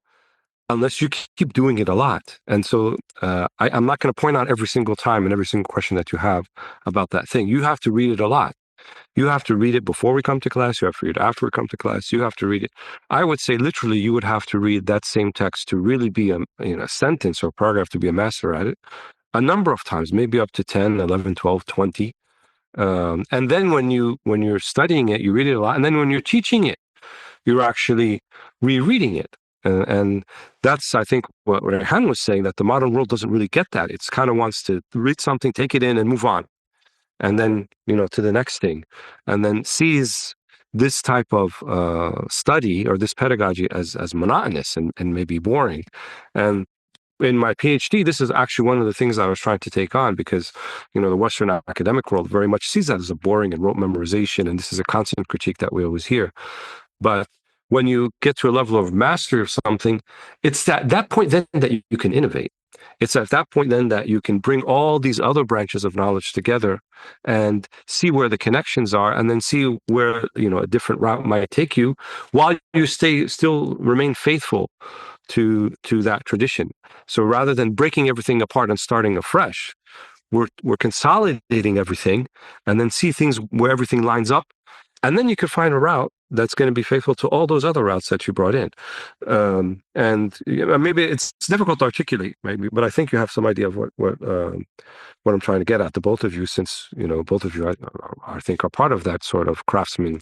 unless you keep doing it a lot. And so I'm not going to point out every single time and every single question that you have about that thing. You have to read it a lot. You have to read it before we come to class. You have to read it after we come to class. You have to read it. I would say literally you would have to read that same text to really be a sentence or paragraph to be a master at it a number of times, maybe up to 10, 11, 12, 20. And then when you're studying it, you read it a lot. And then when you're teaching it, you're actually rereading it. And that's, I think, what Rehan was saying, that the modern world doesn't really get that. It's kind of wants to read something, take it in and move on. And then, to the next thing. And then sees this type of study or this pedagogy as monotonous and maybe boring. And in my PhD, this is actually one of the things I was trying to take on, because, the Western academic world very much sees that as a boring and rote memorization. And this is a constant critique that we always hear. But when you get to a level of mastery of something, it's at that point then that you can innovate. It's at that point then that you can bring all these other branches of knowledge together and see where the connections are, and then see where, a different route might take you, while you still remain faithful to that tradition. So rather than breaking everything apart and starting afresh, we're consolidating everything, and then see things where everything lines up. And then you could find a route that's going to be faithful to all those other routes that you brought in. And maybe it's difficult to articulate, maybe, but I think you have some idea of what I'm trying to get at, the both of you, since both of you, I think, are part of that sort of craftsman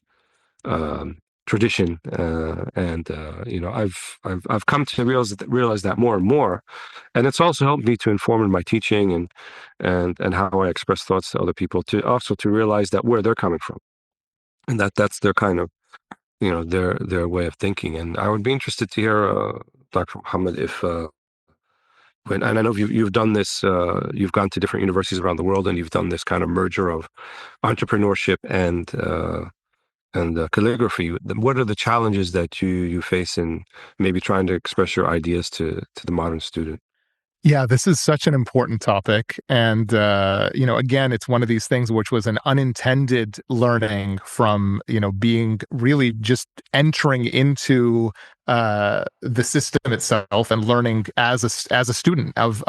tradition. And I've come to realize that more and more, and it's also helped me to inform in my teaching and how I express thoughts to other people, to realize that where they're coming from. And that's their kind of, their way of thinking. And I would be interested to hear, Dr. Muhammed, if, and I know you've done this, you've gone to different universities around the world, and you've done this kind of merger of entrepreneurship and calligraphy. What are the challenges that you face in maybe trying to express your ideas to the modern student? Yeah, this is such an important topic. And, again, it's one of these things which was an unintended learning from, being really just entering into the system itself and learning as a student of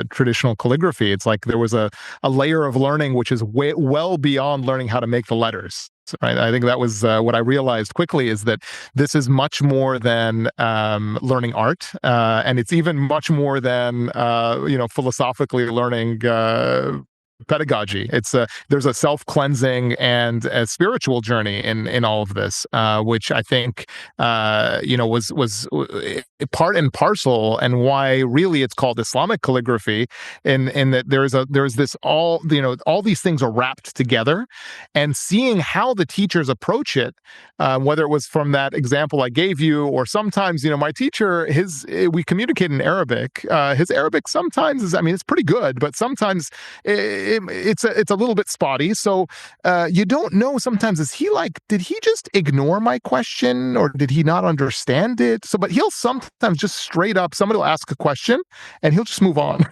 traditional calligraphy. It's like there was a layer of learning which is well beyond learning how to make the letters. Right. I think that was what I realized quickly, is that this is much more than learning art, and it's even much more than philosophically learning pedagogy. It's there's a self-cleansing and a spiritual journey in all of this, which I think was part and parcel, and why really it's called Islamic calligraphy, in that there's this all these things are wrapped together, and seeing how the teachers approach it, whether it was from that example I gave you, or sometimes my teacher, we communicate in Arabic. His Arabic sometimes it's pretty good, but sometimes it's a little bit spotty. So you don't know sometimes, did he just ignore my question, or did he not understand it? But he'll sometimes just straight up, somebody will ask a question and he'll just move on.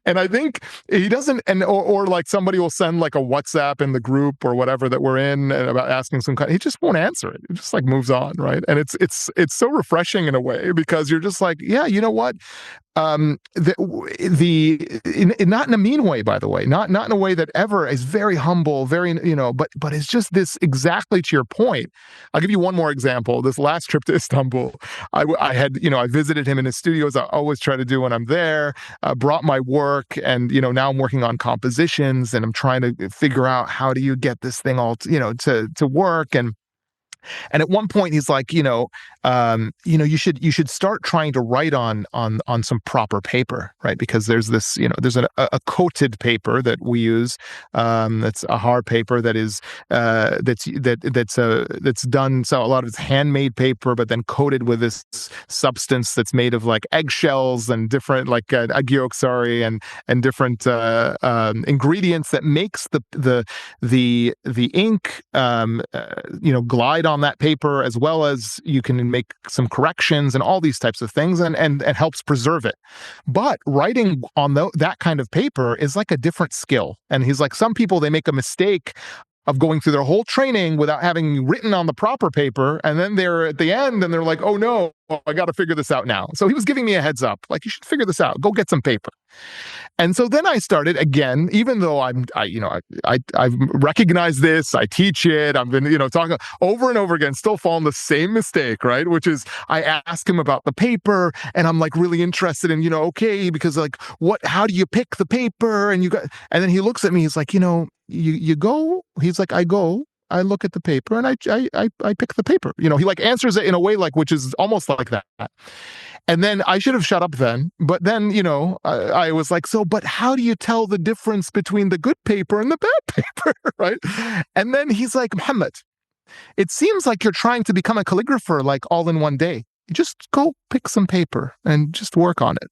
And I think he doesn't, or like somebody will send like a WhatsApp in the group or whatever that we're in, and about asking some kind, he just won't answer it. He just like moves on, right? And it's so refreshing in a way, because you're just like, yeah, you know what? Not in a mean way, by the way, not in a way that ever is very humble, very, but it's just this, exactly to your point. I'll give you one more example. This last trip to Istanbul, I had, I visited him in his studios. I always try to do when I'm there, brought my work, and, now I'm working on compositions, and I'm trying to figure out how do you get this thing all, to work. And And at one point, he's like, you should start trying to write on some proper paper, right? Because there's this, there's a coated paper that we use, that's a hard paper that is that's done. So a lot of it's handmade paper, but then coated with this substance that's made of like eggshells and different like egg yolks, sorry, and different ingredients that makes the ink glide on that paper, as well as you can make some corrections and all these types of things, and helps preserve it. But writing on that kind of paper is like a different skill. And he's like, some people, they make a mistake of going through their whole training without having written on the proper paper, and then they're at the end and they're like, oh no, I got to figure this out now. So he was giving me a heads up, like, you should figure this out, go get some paper. And so then I started again, even though I've recognized this, I teach it, I've been, talking over and over again, still falling the same mistake, right? Which is, I ask him about the paper, and I'm like really interested in, okay, because like, how do you pick the paper? And then he looks at me, he's like, you go, he's like, I look at the paper and I pick the paper. He like answers it in a way like, which is almost like that. And then I should have shut up then. But then, I was like, but how do you tell the difference between the good paper and the bad paper, right? And then he's like, Muhammad, it seems like you're trying to become a calligrapher like all in one day. You just go pick some paper and just work on it,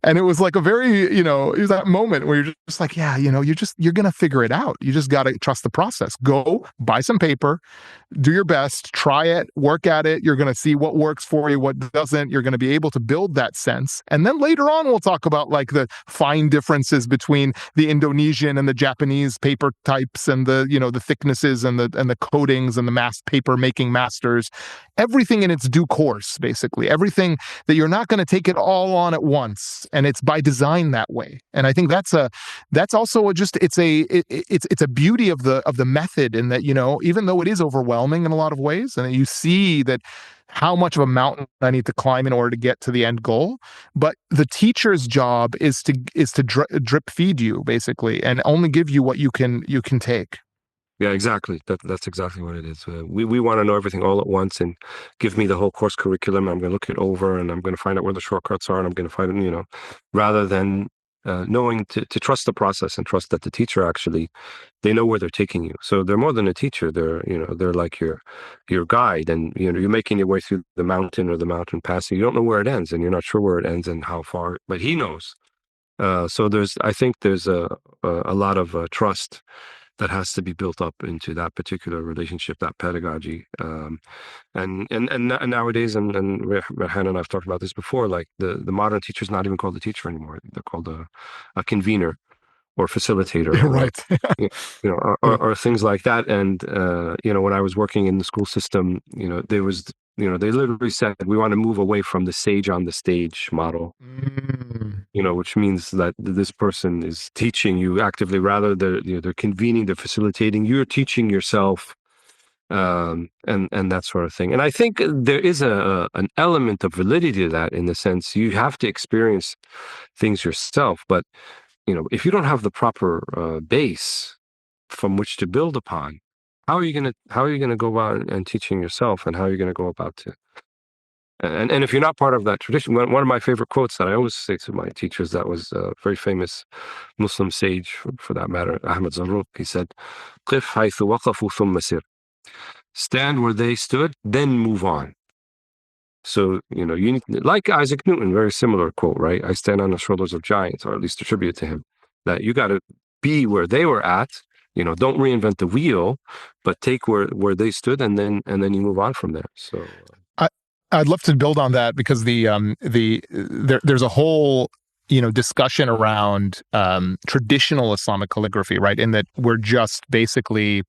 And it was like a very, it was that moment where you're just like, yeah, you're going to figure it out. You just got to trust the process. Go buy some paper, do your best, try it, work at it. You're going to see what works for you, what doesn't. You're going to be able to build that sense. And then later on, we'll talk about like the fine differences between the Indonesian and the Japanese paper types, and the thicknesses and the coatings and the mass paper making masters, everything in its due course, basically. Everything that you're not going to take it all on at once, and it's by design that way. And I think that's also it's a beauty of the method, in that even though it is overwhelming in a lot of ways, and you see that how much of a mountain I need to climb in order to get to the end goal, but the teacher's job is to drip feed you, basically, and only give you what you can take. Yeah, exactly. That's exactly what it is. We want to know everything all at once and give me the whole course curriculum. I'm going to look it over and I'm going to find out where the shortcuts are, and I'm going to find, rather than knowing to trust the process and trust that the teacher actually, they know where they're taking you. So they're more than a teacher. They're like your guide, and you're making your way through the mountain or the mountain pass, and you don't know where it ends, and you're not sure where it ends and how far, but he knows. So I think there's a lot of trust that has to be built up into that particular relationship, that pedagogy. And nowadays, and Rehan and I've talked about this before, like the modern teacher is not even called a teacher anymore. They're called a convener or facilitator, right? or things like that. And when I was working in the school system, there was, they literally said, we want to move away from the sage on the stage model. Which means that this person is teaching you actively, rather they're convening, they're facilitating, you're teaching yourself, and that sort of thing. And I think there is an element of validity to that, in the sense you have to experience things yourself. But if you don't have the proper base from which to build upon, how are you gonna go about and teaching yourself, and how are you gonna go about to? And if you're not part of that tradition, one of my favorite quotes that I always say to my teachers, that was a very famous Muslim sage, for that matter, Ahmed. He said, "Qif haythu waqafu thumma sir." Stand where they stood, then move on. So, you need, like Isaac Newton, very similar quote, right? I stand on the shoulders of giants, or at least attribute to him, that you got to be where they were at. Don't reinvent the wheel, but take where they stood, and then you move on from there. So I'd love to build on that, because there's a whole discussion around traditional Islamic calligraphy, right? In that we're just basically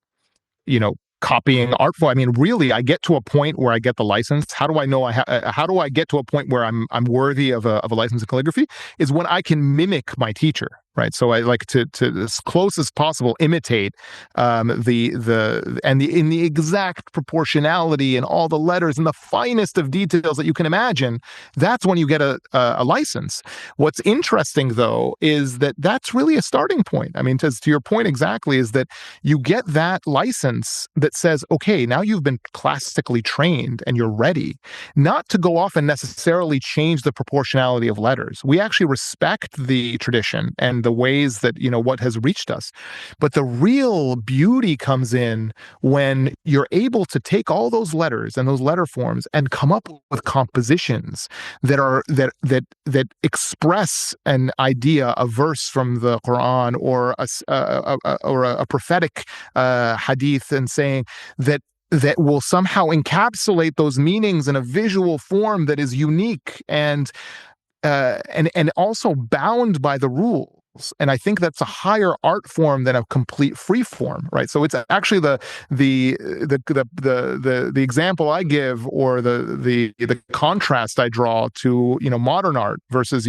copying art form. I mean, really, I get to a point where I get the license. How do I know how do I get to a point where I'm worthy of a license in calligraphy? Is when I can mimic my teacher. right? So I like to as close as possible imitate in the exact proportionality and all the letters and the finest of details that you can imagine. That's when you get a license. What's interesting though is that that's really a starting point. I mean, to your point exactly, is that you get that license that says, okay, now you've been classically trained and you're ready, not to go off and necessarily change the proportionality of letters. We actually respect the tradition and the ways that, what has reached us. But the real beauty comes in when you're able to take all those letters and those letter forms and come up with compositions that express an idea, a verse from the Quran or a prophetic hadith, and saying that will somehow encapsulate those meanings in a visual form that is unique and also bound by the rules. And I think that's a higher art form than a complete free form, right? So it's actually the example I give, or the contrast I draw to modern art versus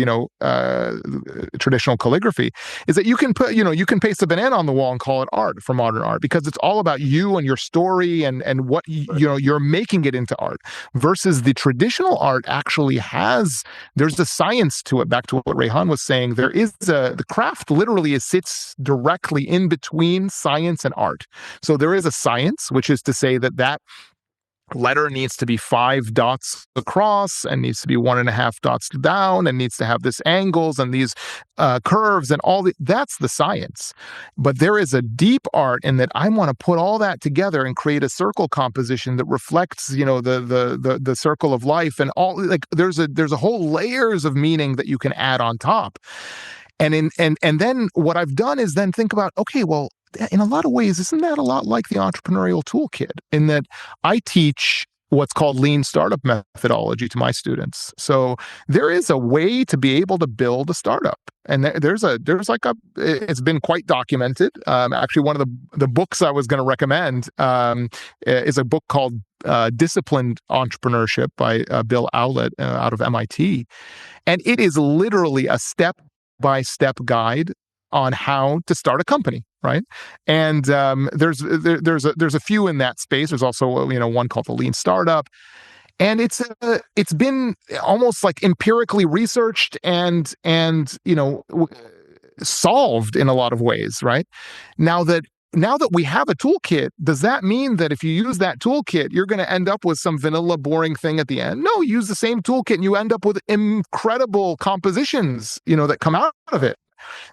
traditional calligraphy, is that you can paste a banana on the wall and call it art for modern art, because it's all about you and your story and what you're making it into art. Versus the traditional art actually there's a science to it. Back to what Rayhan was saying, the craft literally sits directly in between science and art. So there is a science, which is to say that letter needs to be 5 dots across and needs to be 1.5 dots down and needs to have this angles and these curves and that's the science. But there is a deep art in that I want to put all that together and create a circle composition that reflects, the circle of life, and all, like, there's a whole layers of meaning that you can add on top. And then what I've done is then think about, okay, well, in a lot of ways, isn't that a lot like the entrepreneurial toolkit, in that I teach what's called lean startup methodology to my students. So there is a way to be able to build a startup. And it's been quite documented. Actually, one of the books I was going to recommend is a book called Disciplined Entrepreneurship by Bill Owlett out of MIT. And it is literally a step-by-step guide on how to start a company, right? And there's a few in that space. There's also one called the Lean Startup, and it's been almost like empirically researched and solved in a lot of ways, right? Now that we have a toolkit, does that mean that if you use that toolkit, you're going to end up with some vanilla, boring thing at the end? No, you use the same toolkit and you end up with incredible compositions, that come out of it.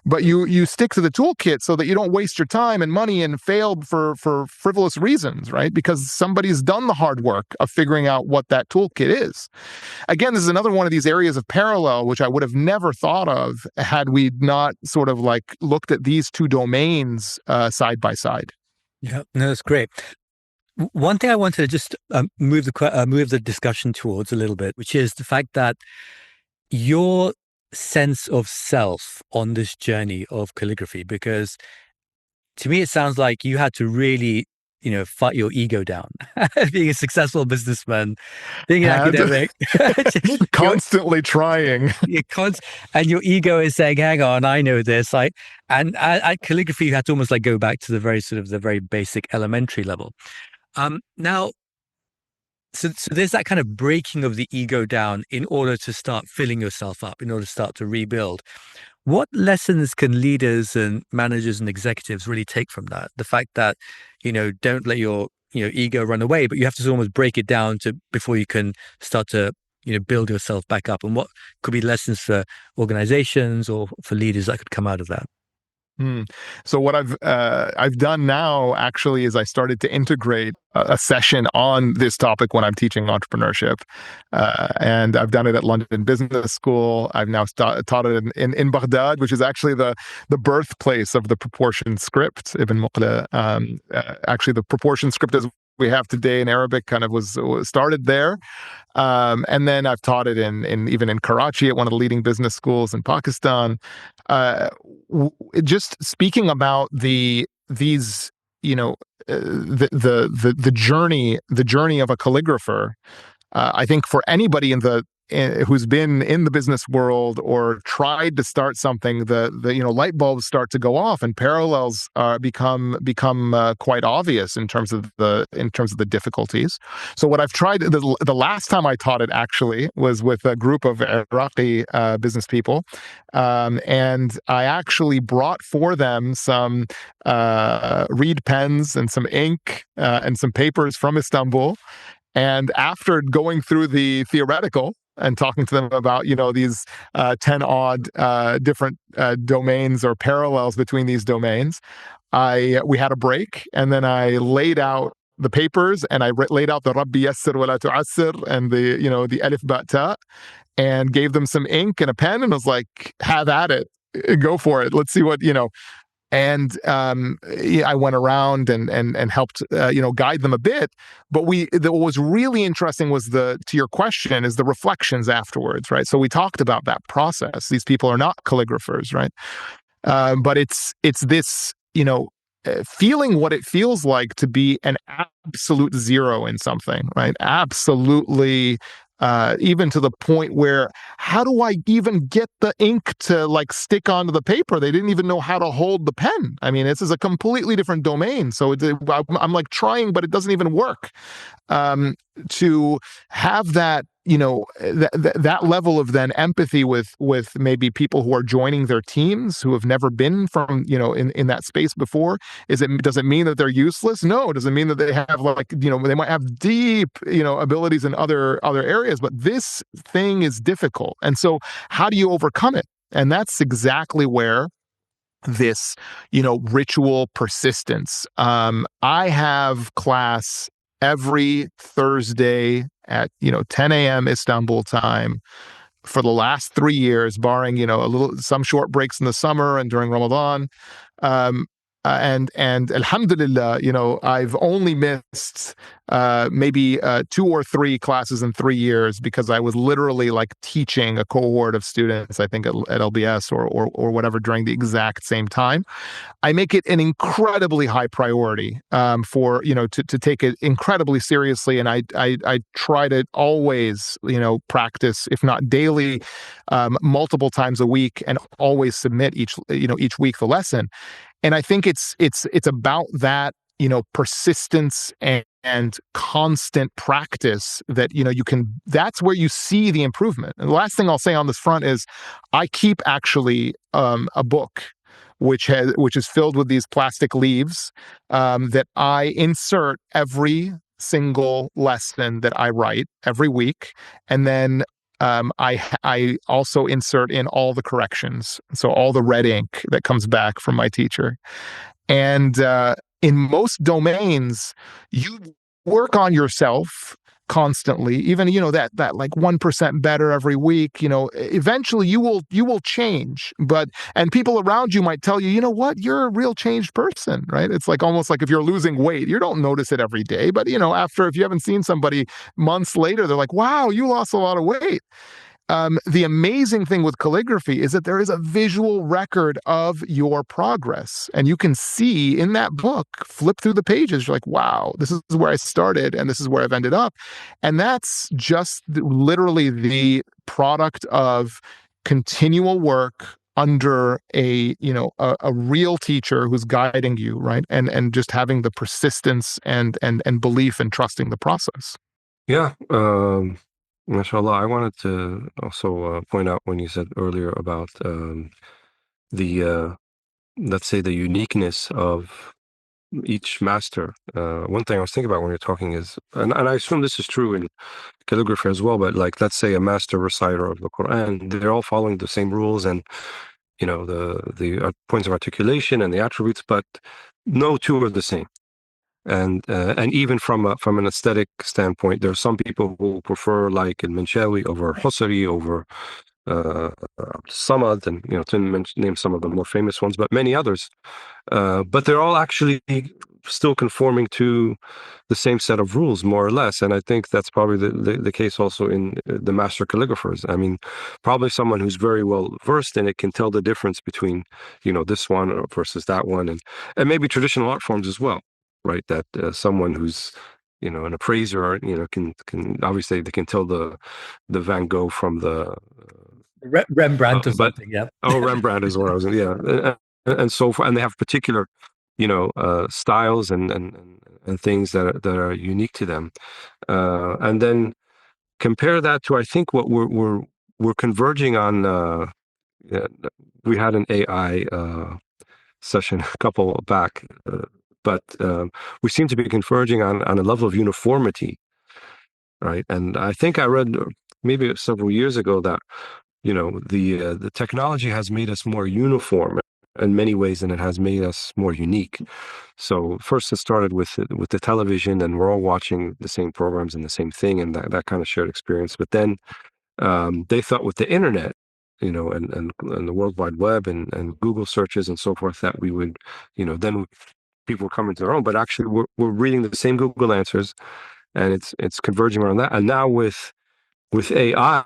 But you stick to the toolkit so that you don't waste your time and money and fail for frivolous reasons, right? Because somebody's done the hard work of figuring out what that toolkit is. Again, this is another one of these areas of parallel, which I would have never thought of had we not sort of like looked at these two domains side by side. Yeah, no, that's great. One thing I wanted to just move the discussion towards a little bit, which is the fact that your sense of self on this journey of calligraphy, because to me it sounds like you had to really fight your ego down. Being a successful businessman, being an academic, constantly trying, and your ego is saying, hang on, I know this. And at calligraphy you had to almost like go back to the very basic elementary level. Now So there's that kind of breaking of the ego down in order to start filling yourself up, in order to start to rebuild. What lessons can leaders and managers and executives really take from that? The fact that, don't let your, ego run away, but you have to almost break it down before you can start to, build yourself back up. And what could be lessons for organizations or for leaders that could come out of that? So what I've done now actually is I started to integrate a session on this topic when I'm teaching entrepreneurship, and I've done it at London Business School. I've now taught it in Baghdad, which is actually the birthplace of the proportion script. Ibn Muqla, actually the proportion script as we have today in Arabic kind of was started there. And then I've taught it even in Karachi at one of the leading business schools in Pakistan. Just speaking about the journey of a calligrapher. I think for anybody in the who's been in the business world or tried to start something, the light bulbs start to go off, and parallels become quite obvious in terms of the difficulties. So what I've tried, the last time I taught it actually was with a group of Iraqi business people, and I actually brought for them some reed pens and some ink and some papers from Istanbul. And after going through the theoretical and talking to them about, these 10 odd different domains or parallels between these domains, we had a break, and then I laid out the papers, and I laid out the Rabbi Yassir wa la tu'assir and the Alif Ba Ta, and gave them some ink and a pen, and was like, have at it, go for it. Let's see what. And I went around and helped guide them a bit. But what was really interesting was to your question, is the reflections afterwards, right? So we talked about that process. These people are not calligraphers, right? But it's this feeling what it feels like to be an absolute zero in something, right? Absolutely. Even to the point where, how do I even get the ink to stick onto the paper? They didn't even know how to hold the pen. I mean, this is a completely different domain. So I'm trying, but it doesn't even work. To have that, that level of then empathy with maybe people who are joining their teams who have never been from, in that space before. Does it mean that they're useless? No. Does it mean that they have they might have deep, abilities in other areas, but this thing is difficult. And so how do you overcome it? And that's exactly where this, ritual persistence. I have class every Thursday at 10 a.m. Istanbul time for the last 3 years, barring some short breaks in the summer and during Ramadan. And alhamdulillah, I've only missed maybe 2 or 3 classes in 3 years because I was literally teaching a cohort of students, I think at LBS or whatever, during the exact same time. I make it an incredibly high priority for to take it incredibly seriously, and I try to always practice, if not daily, multiple times a week, and always submit each week the lesson. And I think it's about that, persistence and constant practice that, that's where you see the improvement. And the last thing I'll say on this front is I keep actually a book which is filled with these plastic leaves that I insert every single lesson that I write every week. And then I also insert in all the corrections, so all the red ink that comes back from my teacher. And in most domains, you work on yourself constantly, even that 1% better every week. Eventually you will change, and people around you might tell you, what, you're a real changed person, right? It's almost like if you're losing weight, you don't notice it every day, but if you haven't seen somebody months later, they're like, wow, you lost a lot of weight. The amazing thing with calligraphy is that there is a visual record of your progress. And you can see in that book, flip through the pages, you're like, wow, this is where I started and this is where I've ended up. And that's just literally the product of continual work under a real teacher who's guiding you, right? And just having the persistence and belief and trusting the process. Yeah. MashaAllah, I wanted to also point out when you said earlier about the, let's say, the uniqueness of each master. One thing I was thinking about when you're talking is, and I assume this is true in calligraphy as well, but let's say a master reciter of the Quran, they're all following the same rules and, the points of articulation and the attributes, but no two are the same. And even from an aesthetic standpoint, there are some people who prefer al-Manshawi over Husari, over Samad, and to name some of the more famous ones, but many others. But they're all actually still conforming to the same set of rules, more or less. And I think that's probably the case also in the master calligraphers. I mean, probably someone who's very well versed in it can tell the difference between this one versus that one, and maybe traditional art forms as well. Right, that someone who's an appraiser, can obviously they can tell the Van Gogh from the Rembrandt or but something. Yeah. Rembrandt is where I was. Yeah, and so far, and they have particular, styles and things that are unique to them, and then compare that to, I think, what we're converging on. Yeah, we had an AI session a couple back, but we seem to be converging on a level of uniformity, right? And I think I read maybe several years ago that the technology has made us more uniform in many ways than it has made us more unique. So first it started with the television, and we're all watching the same programs and the same thing, and that kind of shared experience. But then they thought with the internet, and the World Wide Web and Google searches and so forth, that we would, then people come into their own. But actually, we're reading the same Google answers, and it's converging around that. And now with AI,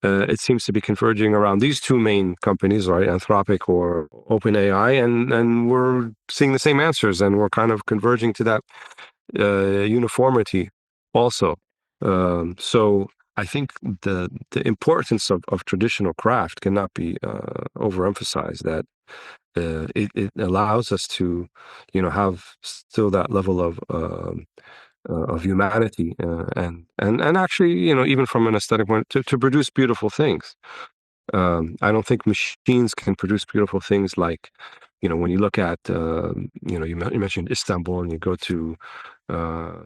it seems to be converging around these two main companies, right? Anthropic or OpenAI, and we're seeing the same answers, and we're kind of converging to that uniformity also. So I think the importance of traditional craft cannot be overemphasized. That it allows us to, have still that level of humanity, and actually, even from an aesthetic point, to produce beautiful things. I don't think machines can produce beautiful things like, when you look at, you mentioned Istanbul, and you go to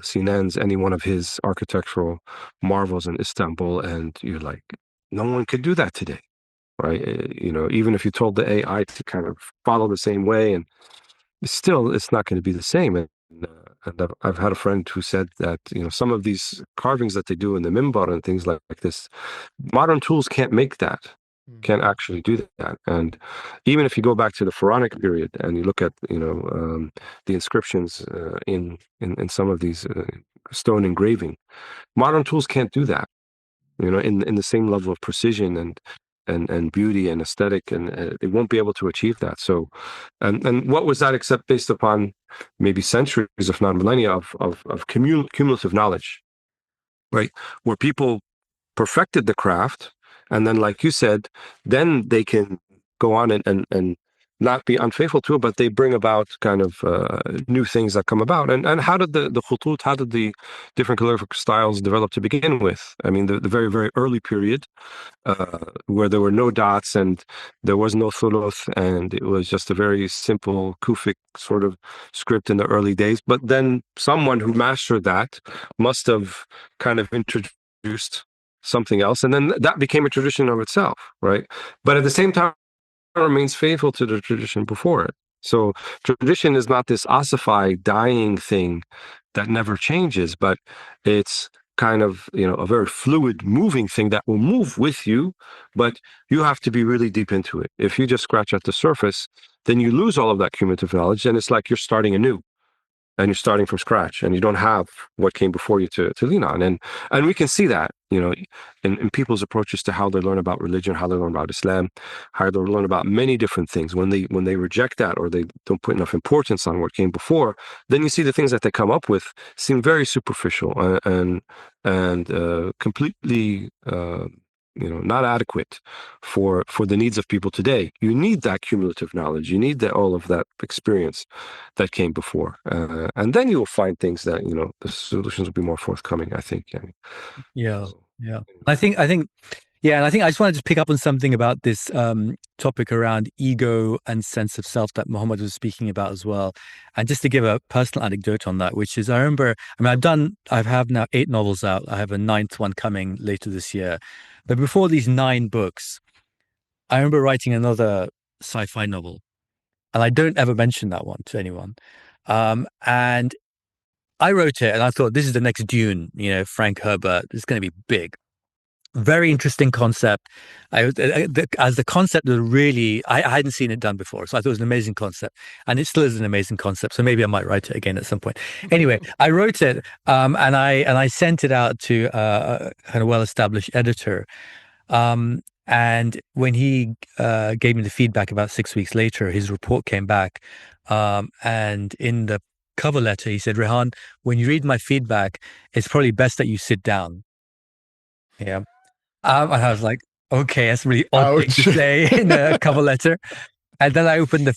Sinan's, any one of his architectural marvels in Istanbul, and you're like, no one could do that today, right? Even if you told the AI to kind of follow the same way, and still, it's not going to be the same. And I've had a friend who said that, some of these carvings that they do in the mimbar and things like this, modern tools can't make that, can't actually do that. And even if you go back to the Pharaonic period and you look at, the inscriptions in some of these stone engraving, modern tools can't do that, in the same level of precision and beauty and aesthetic, and they won't be able to achieve that. So, and what was that except based upon maybe centuries, if not millennia, of cumulative knowledge, right? Where people perfected the craft, and then, like you said, then they can go on and not be unfaithful to it, but they bring about kind of new things that come about. And how did the khutut, how did the different calligraphic styles develop to begin with? I mean, the very, very early period, where there were no dots and there was no thuluth, and it was just a very simple Kufic sort of script in the early days. But then someone who mastered that must have kind of introduced something else, and then that became a tradition of itself, right? But at the same time, it remains faithful to the tradition before it. So tradition is not this ossified, dying thing that never changes, but it's kind of, a very fluid, moving thing that will move with you, but you have to be really deep into it. If you just scratch at the surface, then you lose all of that cumulative knowledge, and it's like you're starting anew, and you're starting from scratch, and you don't have what came before you to lean on. And we can see that, in people's approaches to how they learn about religion, how they learn about Islam, how they learn about many different things. When they reject that, or they don't put enough importance on what came before, then you see the things that they come up with seem very superficial, and completely not adequate for the needs of people today. You need that cumulative knowledge. You need all of that experience that came before, and then you'll find things that, the solutions will be more forthcoming, I think. Yeah, So, yeah. Yeah, and I think I just wanted to pick up on something about this topic around ego and sense of self that Muhammad was speaking about as well. And just to give a personal anecdote on that, which is, I remember, I mean, I have now 8 novels out. I have a 9th one coming later this year. But before these 9 books, I remember writing another sci-fi novel, and I don't ever mention that one to anyone. And I wrote it, and I thought, this is the next Dune, Frank Herbert. It's going to be big. Very interesting concept. As the concept was really, I hadn't seen it done before, so I thought it was an amazing concept, and it still is an amazing concept. So maybe I might write it again at some point. Anyway, I wrote it, and I sent it out to a kind of well-established editor. And when he gave me the feedback about 6 weeks later, his report came back, and in the cover letter. He said, Rehan, when you read my feedback, it's probably best that you sit down. Yeah. And I was like, okay, that's a really odd thing to Ouch. say in a cover letter. And then I opened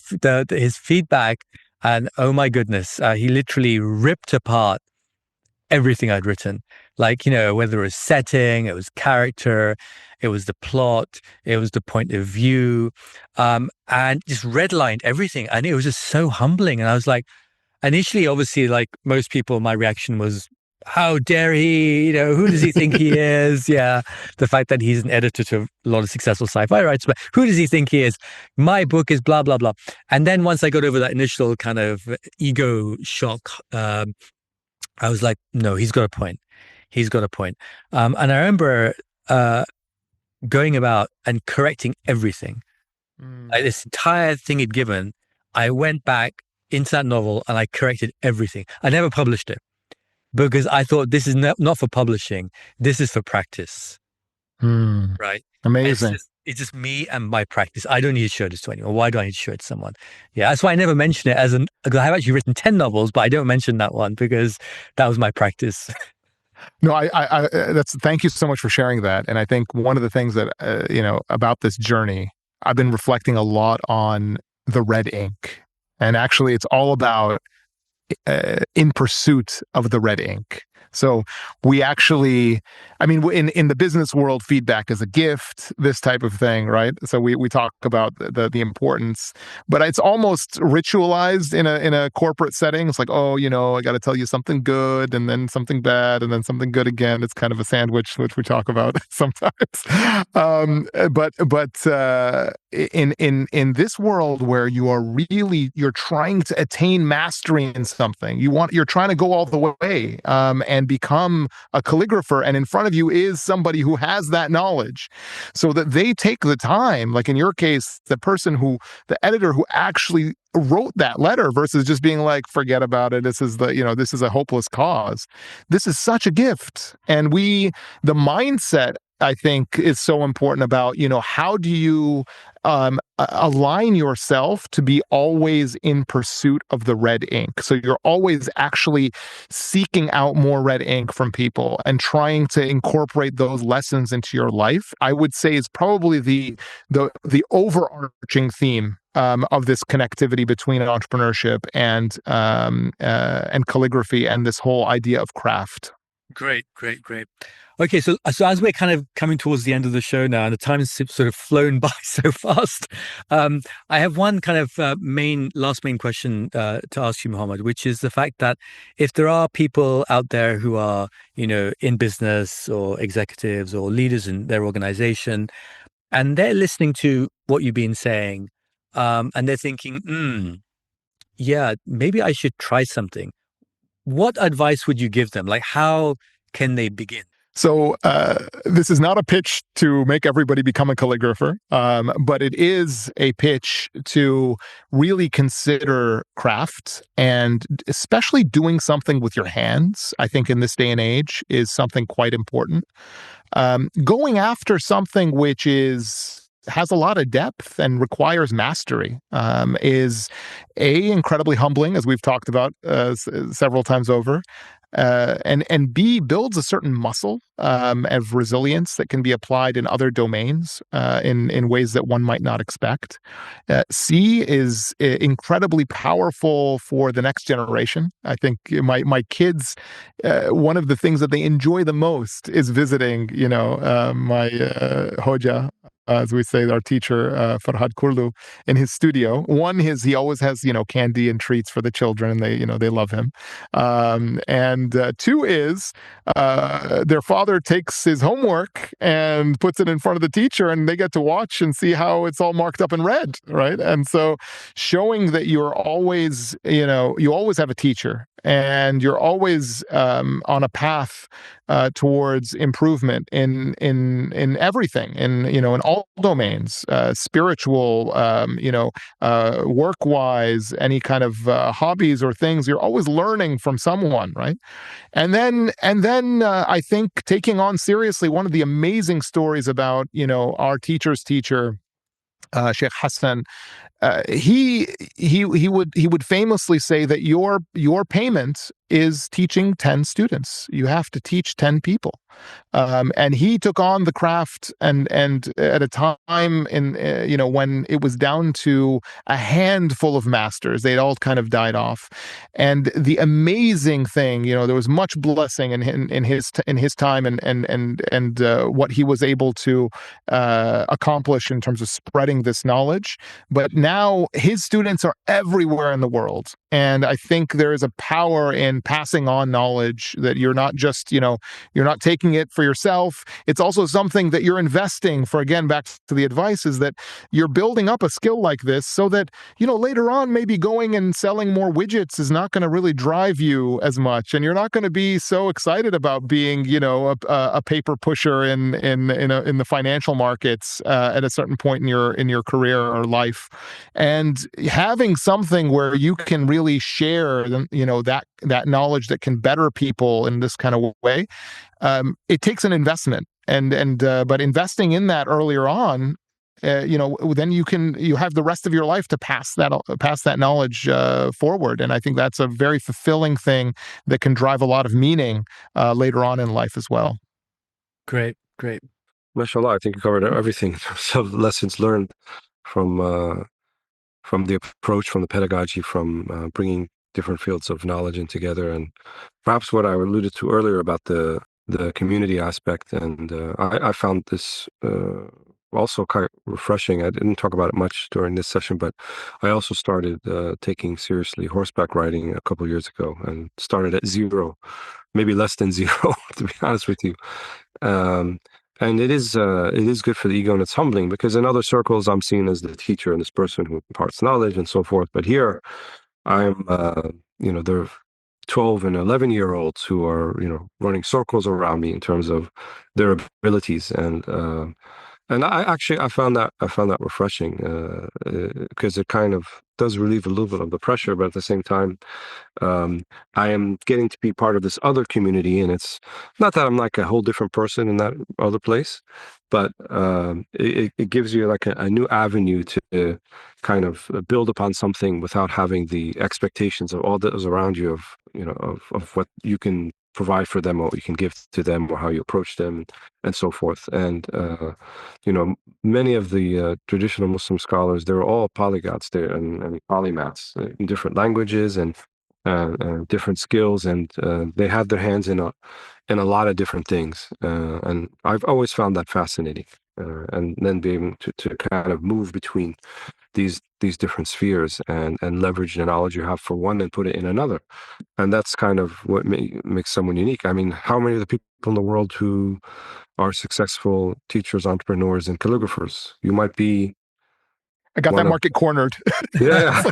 his feedback, and oh my goodness, he literally ripped apart everything I'd written. Like, whether it was setting, it was character, it was the plot, it was the point of view, and just redlined everything. And it was just so humbling. And I was like, initially, obviously, like most people, my reaction was, how dare he? Who does he think he is? Yeah. The fact that he's an editor to a lot of successful sci-fi writers, but who does he think he is? My book is blah, blah, blah. And then once I got over that initial kind of ego shock, I was like, no, he's got a point. He's got a point. And I remember going about and correcting everything. Like this entire thing he'd given, I went back into that novel and I corrected everything. I never published it because I thought this is not for publishing. This is for practice. Right? Amazing. It's just me and my practice. I don't need to show this to anyone. Why do I need to show it to someone? Yeah, that's why I never mention it because I've actually written 10 novels, but I don't mention that one because that was my practice. No, thank you so much for sharing that. And I think one of the things that, about this journey, I've been reflecting a lot on the red ink. And actually, it's all about in pursuit of the red ink. So we actually, in the business world, feedback is a gift, this type of thing, right? So we talk about the importance, but it's almost ritualized in a corporate setting. It's like, oh, I got to tell you something good and then something bad and then something good again. It's kind of a sandwich, which we talk about sometimes. But in this world where you're trying to attain mastery in something, you're trying to go all the way, and become a calligrapher, and in front of you is somebody who has that knowledge, so that they take the time, like in your case, the editor who actually wrote that letter versus just being like, forget about it, this is a hopeless cause. This is such a gift. And the mindset, I think, is so important about, how do you align yourself to be always in pursuit of the red ink. So you're always actually seeking out more red ink from people and trying to incorporate those lessons into your life. I would say is probably the overarching theme of this connectivity between entrepreneurship and calligraphy and this whole idea of craft. Great. Okay, so as we're kind of coming towards the end of the show now, and the time has sort of flown by so fast, I have one kind of last main question to ask you, Muhammad, which is the fact that if there are people out there who are, in business or executives or leaders in their organization, and they're listening to what you've been saying, and they're thinking, yeah, maybe I should try something. What advice would you give them? Like, how can they begin? So this is not a pitch to make everybody become a calligrapher, but it is a pitch to really consider craft, and especially doing something with your hands. I think in this day and age is something quite important. Going after something which has a lot of depth and requires mastery is incredibly humbling, as we've talked about several times over. And B, builds a certain muscle of resilience that can be applied in other domains in ways that one might not expect. C is incredibly powerful for the next generation. I think my kids, one of the things that they enjoy the most is visiting, my Hoja, as we say, our teacher, Farhad Kurlu, in his studio. One is he always has, candy and treats for the children, and they love him. And two is their father takes his homework and puts it in front of the teacher, and they get to watch and see how it's all marked up in red, right? And so showing that you're always, you always have a teacher, and you're always on a path towards improvement in everything, in all domains, spiritual, work-wise, any kind of hobbies or things. You're always learning from someone, right? And then I think taking on seriously one of the amazing stories about our teacher's teacher, Sheikh Hassan, he would famously say that your payment is teaching 10 students. You have to teach 10 people. And he took on the craft, and at a time in when it was down to a handful of masters, they'd all kind of died off. And the amazing thing, there was much blessing in his time, and what he was able to accomplish in terms of spreading this knowledge. But now his students are everywhere in the world, and I think there is a power in passing on knowledge, that you're not just you're not taking it for yourself. It's also something that you're investing for. Again, back to the advice, is that you're building up a skill like this so that, later on, maybe going and selling more widgets is not going to really drive you as much. And you're not going to be so excited about being, a paper pusher in the financial markets at a certain point in your career or life. And having something where you can really share, that knowledge that can better people in this kind of way, it takes an investment, but investing in that earlier on, then you have the rest of your life to pass that knowledge forward. And I think that's a very fulfilling thing that can drive a lot of meaning later on in life as well. Great, great. MashaAllah, I think you covered everything in terms of lessons learned from the approach, from the pedagogy, from bringing different fields of knowledge in together, and perhaps what I alluded to earlier about the community aspect. And I found this also quite refreshing. I didn't talk about it much during this session, but I also started taking seriously horseback riding a couple of years ago, and started at zero, maybe less than zero, to be honest with you. And it is good for the ego, and it's humbling, because in other circles I'm seen as the teacher and this person who imparts knowledge and so forth. But here I'm, there are 12 and 11-year-olds who are, running circles around me in terms of their abilities. And I found that refreshing, because it kind of does relieve a little bit of the pressure, but at the same time, I am getting to be part of this other community, and it's not that I'm like a whole different person in that other place, but it gives you like a new avenue to kind of build upon something without having the expectations of all that is around you, of what you can provide for them, or what you can give to them, or how you approach them, and so forth. And many of the traditional Muslim scholars, they're all polyglots there, and polymaths in different languages and different skills, and they have their hands in a lot of different things. And I've always found that fascinating. And then being able to kind of move between these different spheres, and leverage the knowledge you have for one and put it in another. And that's kind of what makes someone unique. I mean, how many of the people in the world who are successful teachers, entrepreneurs, and calligraphers? You might be I got that market cornered. Yeah.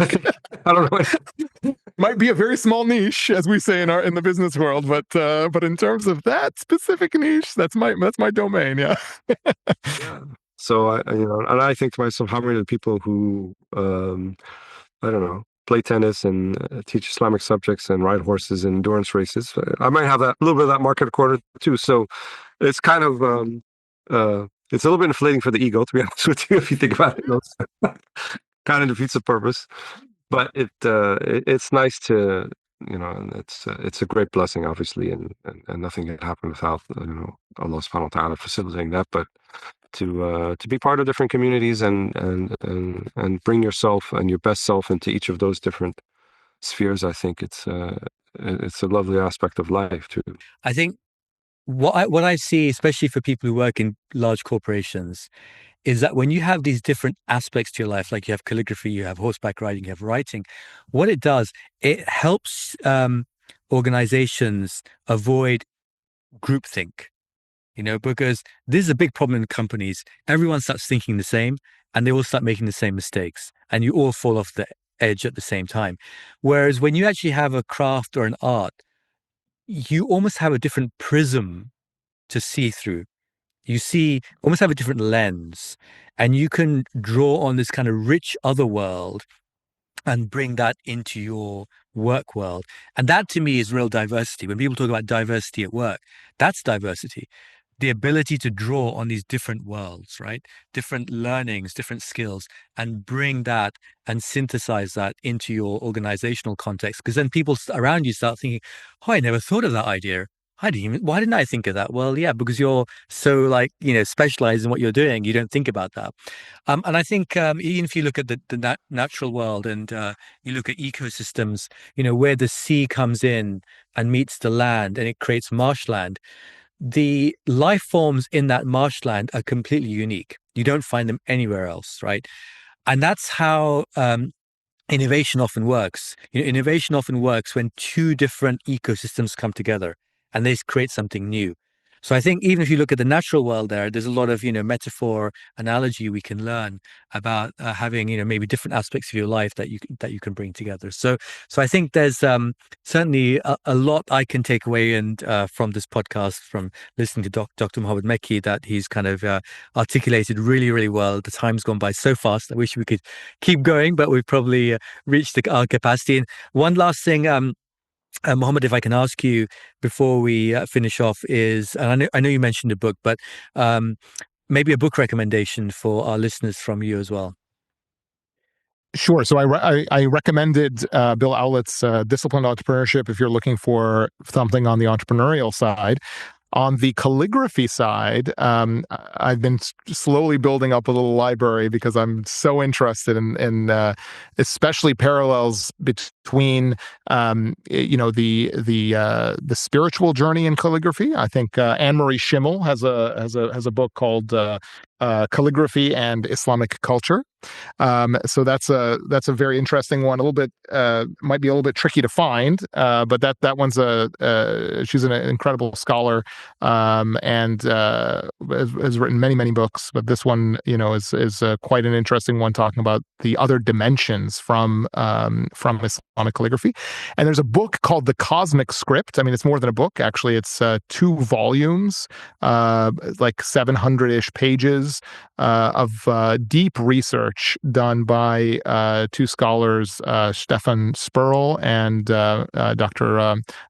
I don't know. Might be a very small niche, as we say in the business world, but in terms of that specific niche, that's my domain. Yeah. Yeah. So and I think to myself, how many of the people who I don't know, play tennis and teach Islamic subjects and ride horses and endurance races. I might have a little bit of that market corner too. So it's kind of it's a little bit inflating for the ego, to be honest with you, if you think about it. Kind of defeats the purpose. But it's nice to, it's a great blessing, obviously, and nothing can happen without Allah subhanahu wa ta'ala facilitating that. But to be part of different communities, and bring yourself and your best self into each of those different spheres, I think it's a lovely aspect of life too. I think what I see, especially for people who work in large corporations, is that when you have these different aspects to your life, like you have calligraphy, you have horseback riding, you have writing, what it does, it helps organizations avoid groupthink, because this is a big problem in companies. Everyone starts thinking the same, and they all start making the same mistakes, and you all fall off the edge at the same time. Whereas when you actually have a craft or an art, you almost have a different prism to see through. You almost have a different lens, and you can draw on this kind of rich other world and bring that into your work world. And that to me is real diversity. When people talk about diversity at work, that's diversity. the ability to draw on these different worlds, right? Different learnings, different skills, and bring that and synthesize that into your organizational context. Because then people around you start thinking, oh, I never thought of that idea. Why didn't I think of that? Well, yeah, because you're so like, specialized in what you're doing, you don't think about that. And I think even if you look at the natural world and you look at ecosystems, where the sea comes in and meets the land and it creates marshland, the life forms in that marshland are completely unique. You don't find them anywhere else, right? And that's how innovation often works. Innovation often works when two different ecosystems come together and they create something new. So I think even if you look at the natural world there's a lot of, metaphor, analogy we can learn about having, maybe different aspects of your life that you can bring together. So I think there's certainly a lot I can take away and from this podcast, from listening to Dr. Muhammed Mekki, that he's kind of articulated really, really well. The time's gone by so fast. I wish we could keep going, but we've probably reached our capacity. And one last thing, Mohammed, if I can ask you before we finish off, is, and I know you mentioned a book, but maybe a book recommendation for our listeners from you as well. Sure. So I recommended Bill Owlett's Disciplined Entrepreneurship if you're looking for something on the entrepreneurial side. On the calligraphy side, I've been slowly building up a little library because I'm so interested in especially parallels between the spiritual journey in calligraphy. I think Anne-Marie Schimmel has a book called Calligraphy and Islamic Culture. So that's a very interesting one. A little bit might be a little bit tricky to find, but that one's she's an incredible scholar, and has written many books. But this one, is quite an interesting one, talking about the other dimensions from Islamic calligraphy. And there's a book called The Cosmic Script. I mean, it's more than a book. Actually, it's 2 volumes, like 700-ish pages of deep research done by 2 scholars, Stefan Sperl and Dr.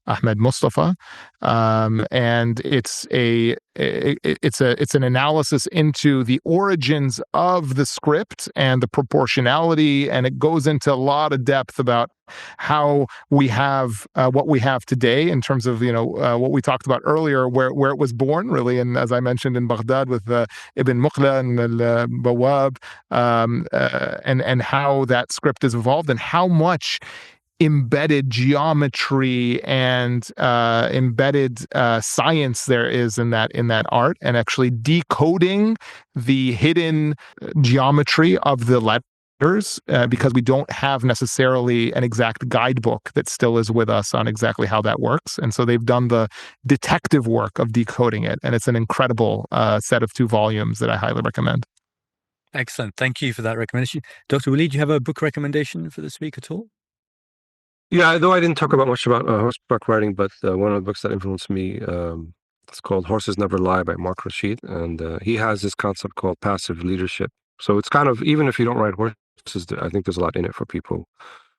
Ahmed Moustafa, and it's an analysis into the origins of the script and the proportionality, and it goes into a lot of depth about how we have what we have today in terms of what we talked about earlier, where it was born, really, and as I mentioned, in Baghdad with Ibn Muqla and al-Bawab, and how that script has evolved and how much embedded geometry and embedded science there is in that art, and actually decoding the hidden geometry of the letters, because we don't have necessarily an exact guidebook that still is with us on exactly how that works. And so they've done the detective work of decoding it, and it's an incredible set of 2 volumes that I highly recommend. Excellent. Thank you for that recommendation. Dr. Waleed, do you have a book recommendation for this week at all? Yeah, though I didn't talk about much about horseback riding, but one of the books that influenced me, it's called Horses Never Lie by Mark Rashid. And he has this concept called passive leadership. So it's kind of, even if you don't ride horses, I think there's a lot in it for people,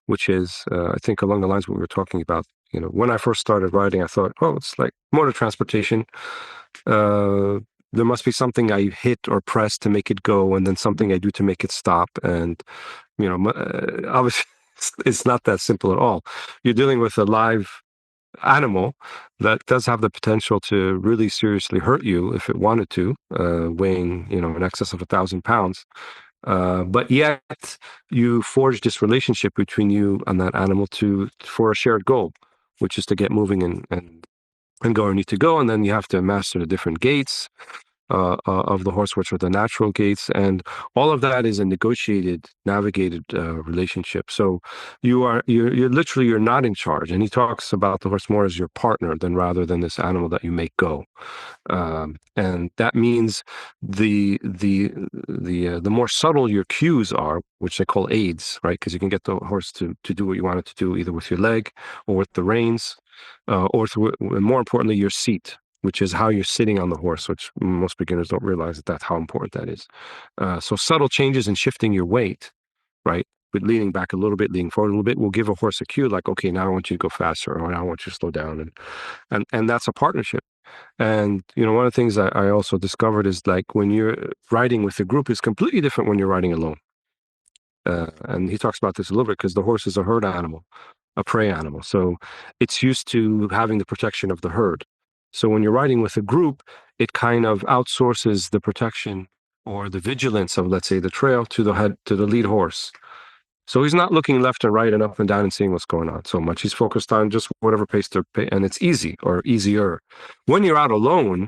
which is, I think along the lines of what we were talking about. When I first started riding, I thought, oh, it's like motor transportation. There must be something I hit or press to make it go, and then something I do to make it stop. And, obviously, it's not that simple at all. You're dealing with a live animal that does have the potential to really seriously hurt you if it wanted to, weighing, in excess of 1,000 pounds. But yet you forge this relationship between you and that animal for a shared goal, which is to get moving and go where you need to go. And then you have to master the different gaits of the horse, which are the natural gaits, and all of that is a negotiated, navigated relationship. So you're literally, you're not in charge. And he talks about the horse more as your partner rather than this animal that you make go. And that means the more subtle your cues are, which they call aids, right? Because you can get the horse to do what you want it to do, either with your leg or with the reins, or more importantly, your seat, which is how you're sitting on the horse, which most beginners don't realize that's how important that is. So subtle changes in shifting your weight, right, with leaning back a little bit, leaning forward a little bit, will give a horse a cue like, okay, now I want you to go faster, or now I want you to slow down. And that's a partnership. And one of the things I also discovered is like when you're riding with a group is completely different when you're riding alone. And he talks about this a little bit because the horse is a herd animal, a prey animal. So it's used to having the protection of the herd. So when you're riding with a group, it kind of outsources the protection or the vigilance of, let's say, the trail to the lead horse. So he's not looking left and right and up and down and seeing what's going on so much. He's focused on just whatever pace they're and it's easy or easier. When you're out alone,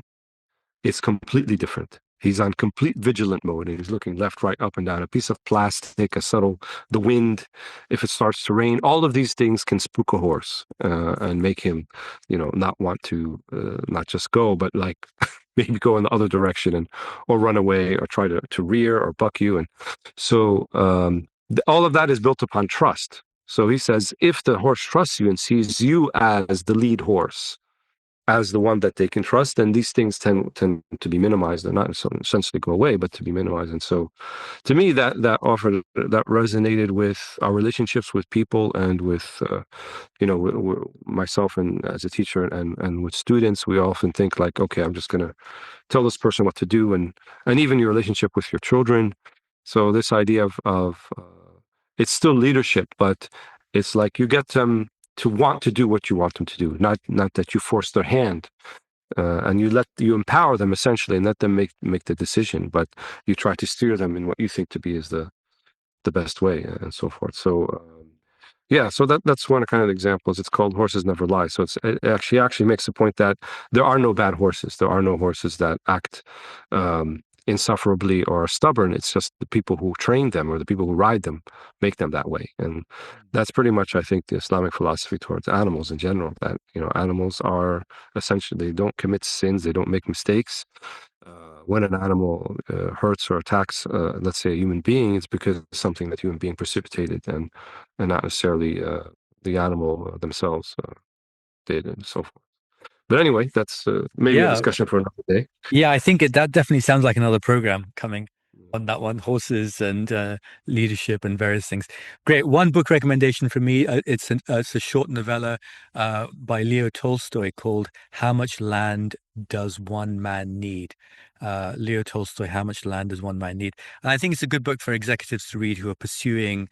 it's completely different. He's on complete vigilant mode and he's looking left, right, up and down. A piece of plastic, the wind, if it starts to rain, all of these things can spook a horse and make him, not want to not just go, but like maybe go in the other direction or run away or try to rear or buck you. And so all of that is built upon trust. So he says, if the horse trusts you and sees you as the lead horse, as the one that they can trust, then these things tend to be minimized and not essentially go away, but to be minimized. And so to me, that resonated with our relationships with people and with, myself and as a teacher and with students. We often think like, okay, I'm just going to tell this person what to do. And even your relationship with your children. So this idea of it's still leadership, but it's like you get them to want to do what you want them to do, not that you force their hand, and you empower them essentially and let them make the decision, but you try to steer them in what you think to be is the best way and so forth. So yeah, so that's one of kind of examples. It's called Horses Never Lie. So it actually makes the point that there are no bad horses. There are no horses that act insufferably or stubborn. It's just the people who train them or the people who ride them make them that way. And that's pretty much, I think, the Islamic philosophy towards animals in general, that, animals are essentially, they don't commit sins, they don't make mistakes. When an animal hurts or attacks, let's say a human being, it's because it's something that human being precipitated and not necessarily the animal themselves did and so forth. But anyway, that's maybe a discussion for another day. Yeah, I think that definitely sounds like another program coming on that one, horses and leadership and various things. Great. One book recommendation for me, it's a short novella by Leo Tolstoy called How Much Land Does One Man Need? Leo Tolstoy, How Much Land Does One Man Need? And I think it's a good book for executives to read who are pursuing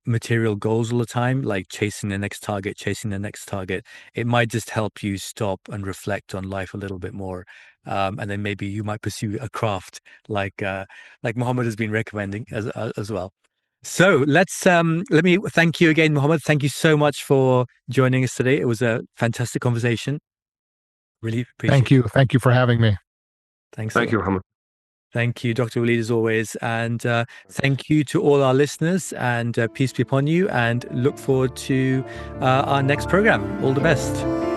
material goals all the time, like chasing the next target. It might just help you stop and reflect on life a little bit more. And then maybe you might pursue a craft like Muhammad has been recommending as well. So let me thank you again, Muhammad. Thank you so much for joining us today. It was a fantastic conversation. Really appreciate it. Thank you for having me. Thanks. Thank you, Ahmed. Thank you, Dr. Walid, as always. And thank you to all our listeners, and peace be upon you, and look forward to our next program. All the best.